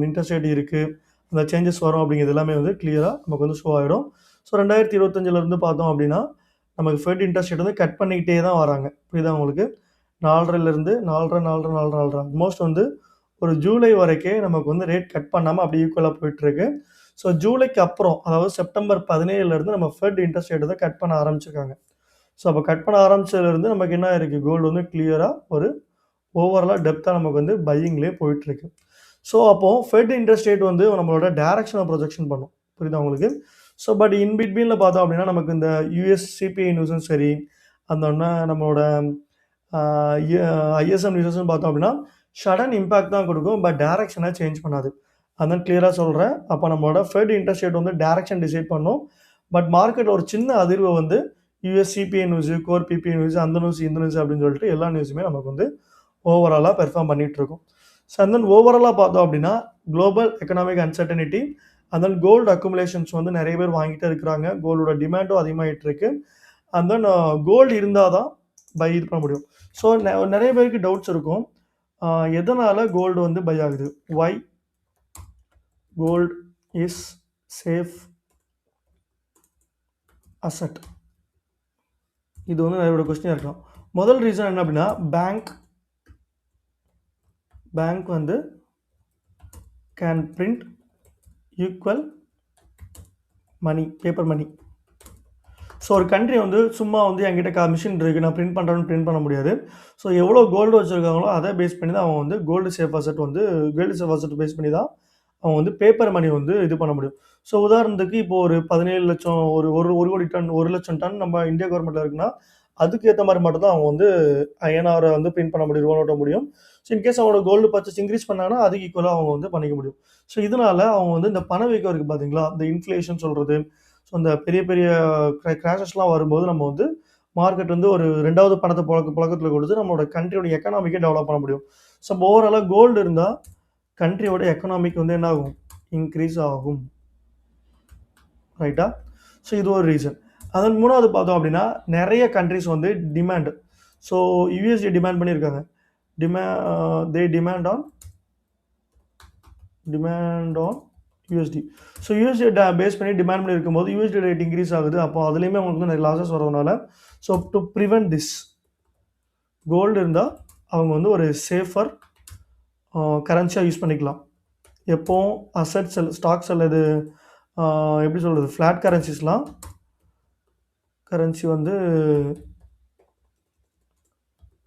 இன்ட்ரெஸ்ட் ரேட் இருக்குது, அந்த சேஞ்சஸ் வரும் அப்படிங்கிறது எல்லாமே வந்து கிளியராக நமக்கு வந்து ஷோ ஆகிடும். ஸோ 2025 பார்த்தோம் அப்படின்னா நமக்கு ஃபெட் இன்ட்ரெஸ்ட் ரேட் வந்து கட் பண்ணிக்கிட்டே தான் வராங்க. புரியுதா உங்களுக்கு, 4.5 ஆல்மோஸ்ட் வந்து ஒரு ஜூலை வரைக்கும் நமக்கு வந்து ரேட் கட் பண்ணாமல் அப்படி ஈக்குவலாக போயிட்டுருக்கு. ஸோ ஜூலைக்கு அப்புறம், அதாவது செப்டம்பர் 17 நம்ம ஃபெட் இன்ட்ரெஸ்ட் ரேட் தான் கட் பண்ண ஆரம்பிச்சிருக்காங்க. ஸோ அப்போ கட் பண்ண ஆரம்பிச்சதுலேருந்து நமக்கு என்ன இருக்குது, கோல்டு வந்து கிளியராக ஒரு ஓவராலாக டெப்த்தாக நமக்கு வந்து பையிங்லேயே போயிட்டுருக்கு. ஸோ அப்போது ஃபெட் இன்ட்ரெஸ்ட் ரேட் வந்து நம்மளோட டேரக்ஷனை ப்ரொஜெக்ஷன் பண்ணும். புரியுதா உங்களுக்கு. ஸோ பட் இன்பிட்வீனில் பார்த்தோம் அப்படின்னா நமக்கு இந்த யூஎஸ் சிபிஐ நியூஸும் சரி, அந்த ஒன்று நம்மளோட ஐஎஸ்எம் நியூஸும் பார்த்தோம் அப்படின்னா சடன் இம்பேக்ட் தான் கொடுக்கும், பட் டேரக்ஷனை சேஞ்ச் பண்ணாது. அதான் கிளியராக சொல்கிறேன். அப்போ நம்மளோட ஃபெட் இன்ட்ரெஸ்ட் ரேட் வந்து டேரக்ஷன் டிசைட் பண்ணும், பட் மார்க்கெட்டில் ஒரு சின்ன அதிர்வை வந்து US CPI news, core PPI news, அந்த நியூஸ் இந்த நியூஸ் அப்படின்னு சொல்லிட்டு எல்லா நியூஸுமே நமக்கு வந்து ஓவராலாக பெர்ஃபார்ம் பண்ணிகிட்ருக்கோம். ஸோ அண்ட் தென் ஓவராலாக பார்த்தோம் அப்படின்னா global economic uncertainty, and then gold accumulations வந்து நிறைய பேர் வாங்கிட்டே இருக்கிறாங்க, கோல்டோட டிமாண்டும் அதிகமாகிட்டு இருக்கு. அண்ட் தென் கோல்டு இருந்தால் தான் பை இது பண்ண முடியும். ஸோ நிறைய பேருக்கு டவுட்ஸ் இருக்கும், எதனால் கோல்டு வந்து பை ஆகுது, why gold is safe asset. இது வந்து நிறைய கொஸ்டின் இருக்கலாம். முதல் ரீசன் என்ன அப்படின்னா, பேங்க் வந்து can print equal money, paper money. So ஒரு கண்ட்ரி வந்து சும்மா வந்து என்கிட்ட மிஷின் இருக்குது, நான் பிரிண்ட் பண்ணுறேன்னு பிரிண்ட் பண்ண முடியாது. ஸோ எவ்வளோ கோல்டு வச்சுருக்காங்களோ அதை பேஸ் பண்ணி தான் அவங்க வந்து கோல்டு சேஃப் அசட் பேஸ் பண்ணி தான் அவங்க வந்து பேப்பர் மணி வந்து இது பண்ண முடியும். ஸோ உதாரணத்துக்கு இப்போ ஒரு 17 லட்சம், ஒரு 1 கோடி டன், 1 லட்சம் டன் நம்ம இந்தியா கவர்மெண்ட்டில் இருக்குன்னா அதுக்கு ஏத்த மாரி மட்டும் தான் அவங்க வந்து ஐஎன்ஆர வந்து பிரிண்ட் பண்ண முடியும், ரூபாய் நோட்ட முடியும். ஸோ இன்கேஸ் அவங்களோட கோல்டு பர்ச்சேஸ் இன்கிரீஸ் பண்ணாங்கன்னா, அதுக்கு ஈக்குவலா அவங்க வந்து பண்ணிக்க முடியும். ஸோ இதனால அவங்க வந்து இந்த பணவீக்கம் இருக்கு பார்த்தீங்களா? இந்த இன்ஃப்ளேஷன் சொல்றது. ஸோ இந்த பெரிய பெரிய கிராஷஸ்லாம் வரும்போது நம்ம வந்து மார்க்கெட் வந்து ஒரு 2வது பணத்த புழக்கத்துல கொடுத்து நம்மளோட கண்ட்ரியோட எக்கானாமிக்க டெவலப் பண்ண முடியும். ஸோ ஓவராலா கோல்டு இருந்தா கண்ட்ரியோட எக்கானாமிக் வந்து என்ன ஆகும்? இன்கிரீஸ் ஆகும். ரைட்டா? ஸோ இது ஒரு ரீசன். அதன் 3வது பார்த்தோம் அப்படின்னா, நெறைய கண்ட்ரீஸ் வந்து டிமாண்ட். ஸோ யுஎஸ்டி டிமாண்ட் பண்ணியிருக்காங்க. டிமா they demand on USD. So USD base பண்ணி டிமாண்ட் பண்ணி இருக்கும்போது யுஎஸ்டி ரேட் இன்க்ரீஸ் ஆகுது. அப்போ அதுலயுமே அவங்களுக்கு வந்து நிறைய லாஸஸ் வரதுனால, so to prevent this gold இருந்தா அவங்க வந்து ஒரு சேஃபர் கரன்சியா யூஸ் பண்ணிக்கலாம். எப்பவும் அசெட்ஸ் ஸ்டாக்ஸ் அல்லது எப்படி சொல்றது? ஃப்ளாட் கரன்சி வந்து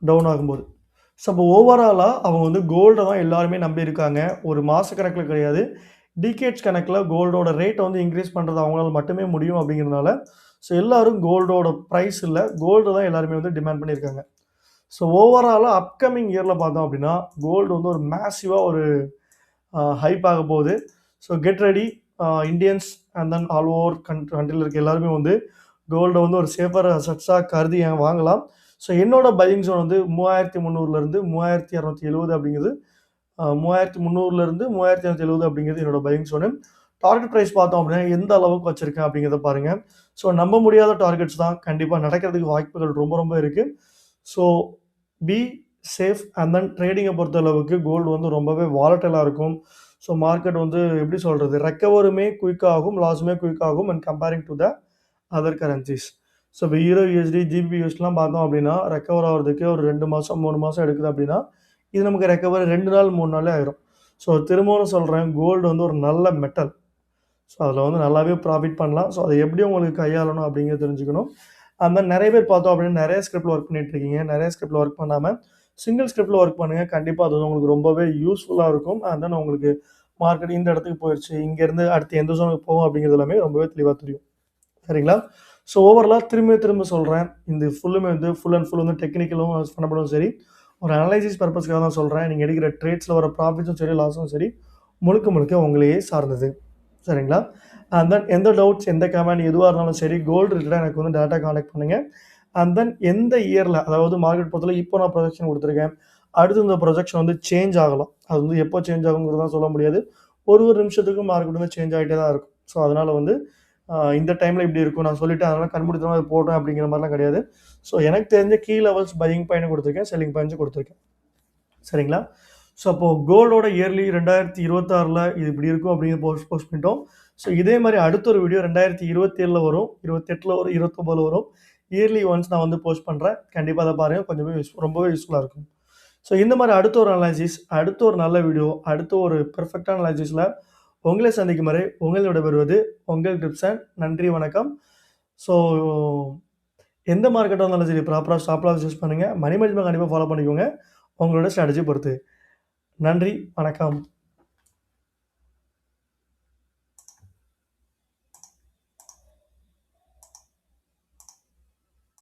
டவுன் ஆகும்போது. ஸோ அப்போ ஓவராலா அவங்க வந்து கோல்ட தான் எல்லாருமே நம்பி இருக்காங்க. ஒரு மாச கணக்குல கிடையாது. டிகேட்ஸ் கணக்குல கோல்டோட ரேட்ட வந்து இன்கிரீஸ் பண்றது அவங்களால மட்டுமே முடியும் அப்படிங்கிறதுனால, ஸோ எல்லாரும் கோல்டோட பிரைஸ் இல்ல, கோல்ட தான் எல்லாருமே வந்து டிமாண்ட் பண்ணியிருக்காங்க. ஸோ ஓவராலா அப்கமிங் இயர்ல பார்த்தோம் அப்படின்னா, கோல்டு வந்து ஒரு மேசிவா ஒரு ஹைப் ஆக போகுது. So get ready Indians and then all over கண்ட்ரில இருக்க எல்லாருமே வந்து கோல்ட வந்து ஒரு சேஃபர் அசெட்ஸா கருதி வாங்கலாம். ஸோ என்னோட பையிங் ஜோன் வந்து 3300லேருந்து 3270 அப்படிங்கிறது 3300லேருந்து 3270 அப்படிங்கிறது என்னோட பையிங் ஜோனு. டார்கெட் பிரைஸ் பார்த்தோம் அப்படின்னா எந்த அளவுக்கு வச்சிருக்கேன் அப்படிங்கிறத பாருங்க. ஸோ நம்ப முடியாத டார்கெட்ஸ் தான். கண்டிப்பா நடக்கிறதுக்கு வாய்ப்புகள் ரொம்ப ரொம்ப இருக்கு. So be safe and then ட்ரேடிங்கை பொறுத்த அளவுக்கு கோல்டு வந்து ரொம்பவே வாலட்டைலா இருக்கும். ஸோ மார்க்கெட் வந்து எப்படி சொல்றது? ரெக்கவருமே குயிக்கா ஆகும், லாஸுமே குயிக் ஆகும் and comparing to the other currencies. So இப்போ யூரோ யூஎஸ்டி, ஜிபிபியூஎஸ்டிலாம் பார்த்தோம் அப்படின்னா ரெக்கவர் ஆகிறதுக்கு ஒரு 2 மாதம் 3 மாதம் எடுக்குது அப்படின்னா, இது நமக்கு ரெக்கவர் 2 நாள் 3 நாளே ஆயிரும். ஸோ திரும்பவும் சொல்கிறேன், கோல்டு வந்து ஒரு நல்ல மெட்டல். ஸோ அதில் வந்து நல்லாவே ப்ராஃபிட் பண்ணலாம். ஸோ அதை எப்படி உங்களுக்கு கையாளணும் அப்படிங்கிறத தெரிஞ்சுக்கணும். அது மாதிரி நிறைய பேர் பார்த்தோம் அப்படின்னா நிறைய ஸ்கிரிப்டில் ஒர்க் பண்ணிட்டு இருக்கீங்க. நிறைய ஸ்கிரிப்டில் ஒர்க் பண்ணாமல் சிங்கிள் ஸ்கிரிப்டில் ஒர்க் பண்ணுங்கள். கண்டிப்பாக அது வந்து உங்களுக்கு ரொம்பவே யூஸ்ஃபுல்லாக இருக்கும். அண்ட் தென் உங்களுக்கு மார்க்கெட் இந்த இடத்துக்கு போயிடுச்சு, இங்கேருந்து அடுத்து எந்த ஜோனுக்கு போகும் அப்படிங்கிறது எல்லாமே ரொம்பவே தெளிவாக தெரியும். சரிங்களா? ஸோ ஓவராலா திரும்ப சொல்றேன். இந்த ஃபுல்லுமே வந்து ஃபுல் அண்ட் ஃபுல் வந்து டெக்னிக்கலும் பண்ணப்படும் சரி, ஒரு அனலைசிஸ் பர்பஸ்க்காக தான் சொல்றேன். நீங்க எடுக்கிற ட்ரேட்ஸ்ல வர ப்ராஃபிட்ஸும் சரி, லாஸும் சரி, முழுக்க உங்களையே சார்ந்தது. சரிங்களா? அண்ட் தென் எந்த டவுட்ஸ், எந்த கமெண்ட் எதுவா இருந்தாலும் சரி, கோல்டு ரிலேட்டடா எனக்கு வந்து டைரக்ட்டா கான்டாக்ட் பண்ணுங்க. அண்ட் தென் எந்த இயர்ல, அதாவது மார்க்கெட் பொறுத்தவரை இப்போ நான் ப்ரொஜெக்ஷன் குடுத்துருக்கேன். அடுத்து இந்த ப்ரொஜெக்ஷன் வந்து சேஞ்ச் ஆகலாம். அது வந்து எப்போ சேஞ்ச் ஆகுங்கிறதெல்லாம் சொல்ல முடியாது. ஒரு நிமிஷத்துக்கு மார்க்கெட் வந்து சேஞ்ச் ஆகிட்டே தான் இருக்கும். ஸோ அதனால வந்து இந்த டைம்ல இப்படி இருக்கும் நான் சொல்லிட்டேன், அதனால கண்மூடித்தனமா இத போடுறேன் அப்படிங்கிற மாதிரிலாம் கிடையாது. ஸோ எனக்கு தெரிஞ்ச கீ லெவல்ஸ் பையிங் பாயிண்ட் கொடுத்துருக்கேன், செல்லிங் பாயிண்ட்ஸும் கொடுத்துருக்கேன். சரிங்களா? ஸோ அப்போ கோல்டோட இயர்லி 2026ல இது இப்படி இருக்கும் அப்படிங்கிற போஸ்ட் பண்ணிட்டோம். ஸோ இதே மாதிரி அடுத்த ஒரு வீடியோ 2027ல வரும், 28ல வரும், 29ல வரும். இயர்லி ஒன்ஸ் நான் வந்து போஸ்ட் பண்றேன். கண்டிப்பா அத பாருங்க. கொஞ்சமே ரொம்பவே யூஸ்ஃபுல்லா இருக்கும். ஸோ இந்த மாதிரி அடுத்த ஒரு அனலைசிஸ், அடுத்த ஒரு நல்ல வீடியோ, அடுத்த ஒரு பெர்ஃபெக்ட்டான அனலைசிஸ்ல உங்களை சந்திக்கும் வரை உங்களிடம் விடைபெறுவது உங்கள் கிரிப்சன். நன்றி, வணக்கம். ஸோ எந்த மார்க்கெட்டாக இருந்தாலும் சரி, ப்ராப்பரா ஸ்டாப் லாஸ் யூஸ் பண்ணுங்க. மணி மேனேஜ்மென்ட் கண்டிப்பா ஃபாலோ பண்ணிக்கோங்க, உங்களோட ஸ்ட்ராட்டஜி பொறுத்து. நன்றி, வணக்கம்.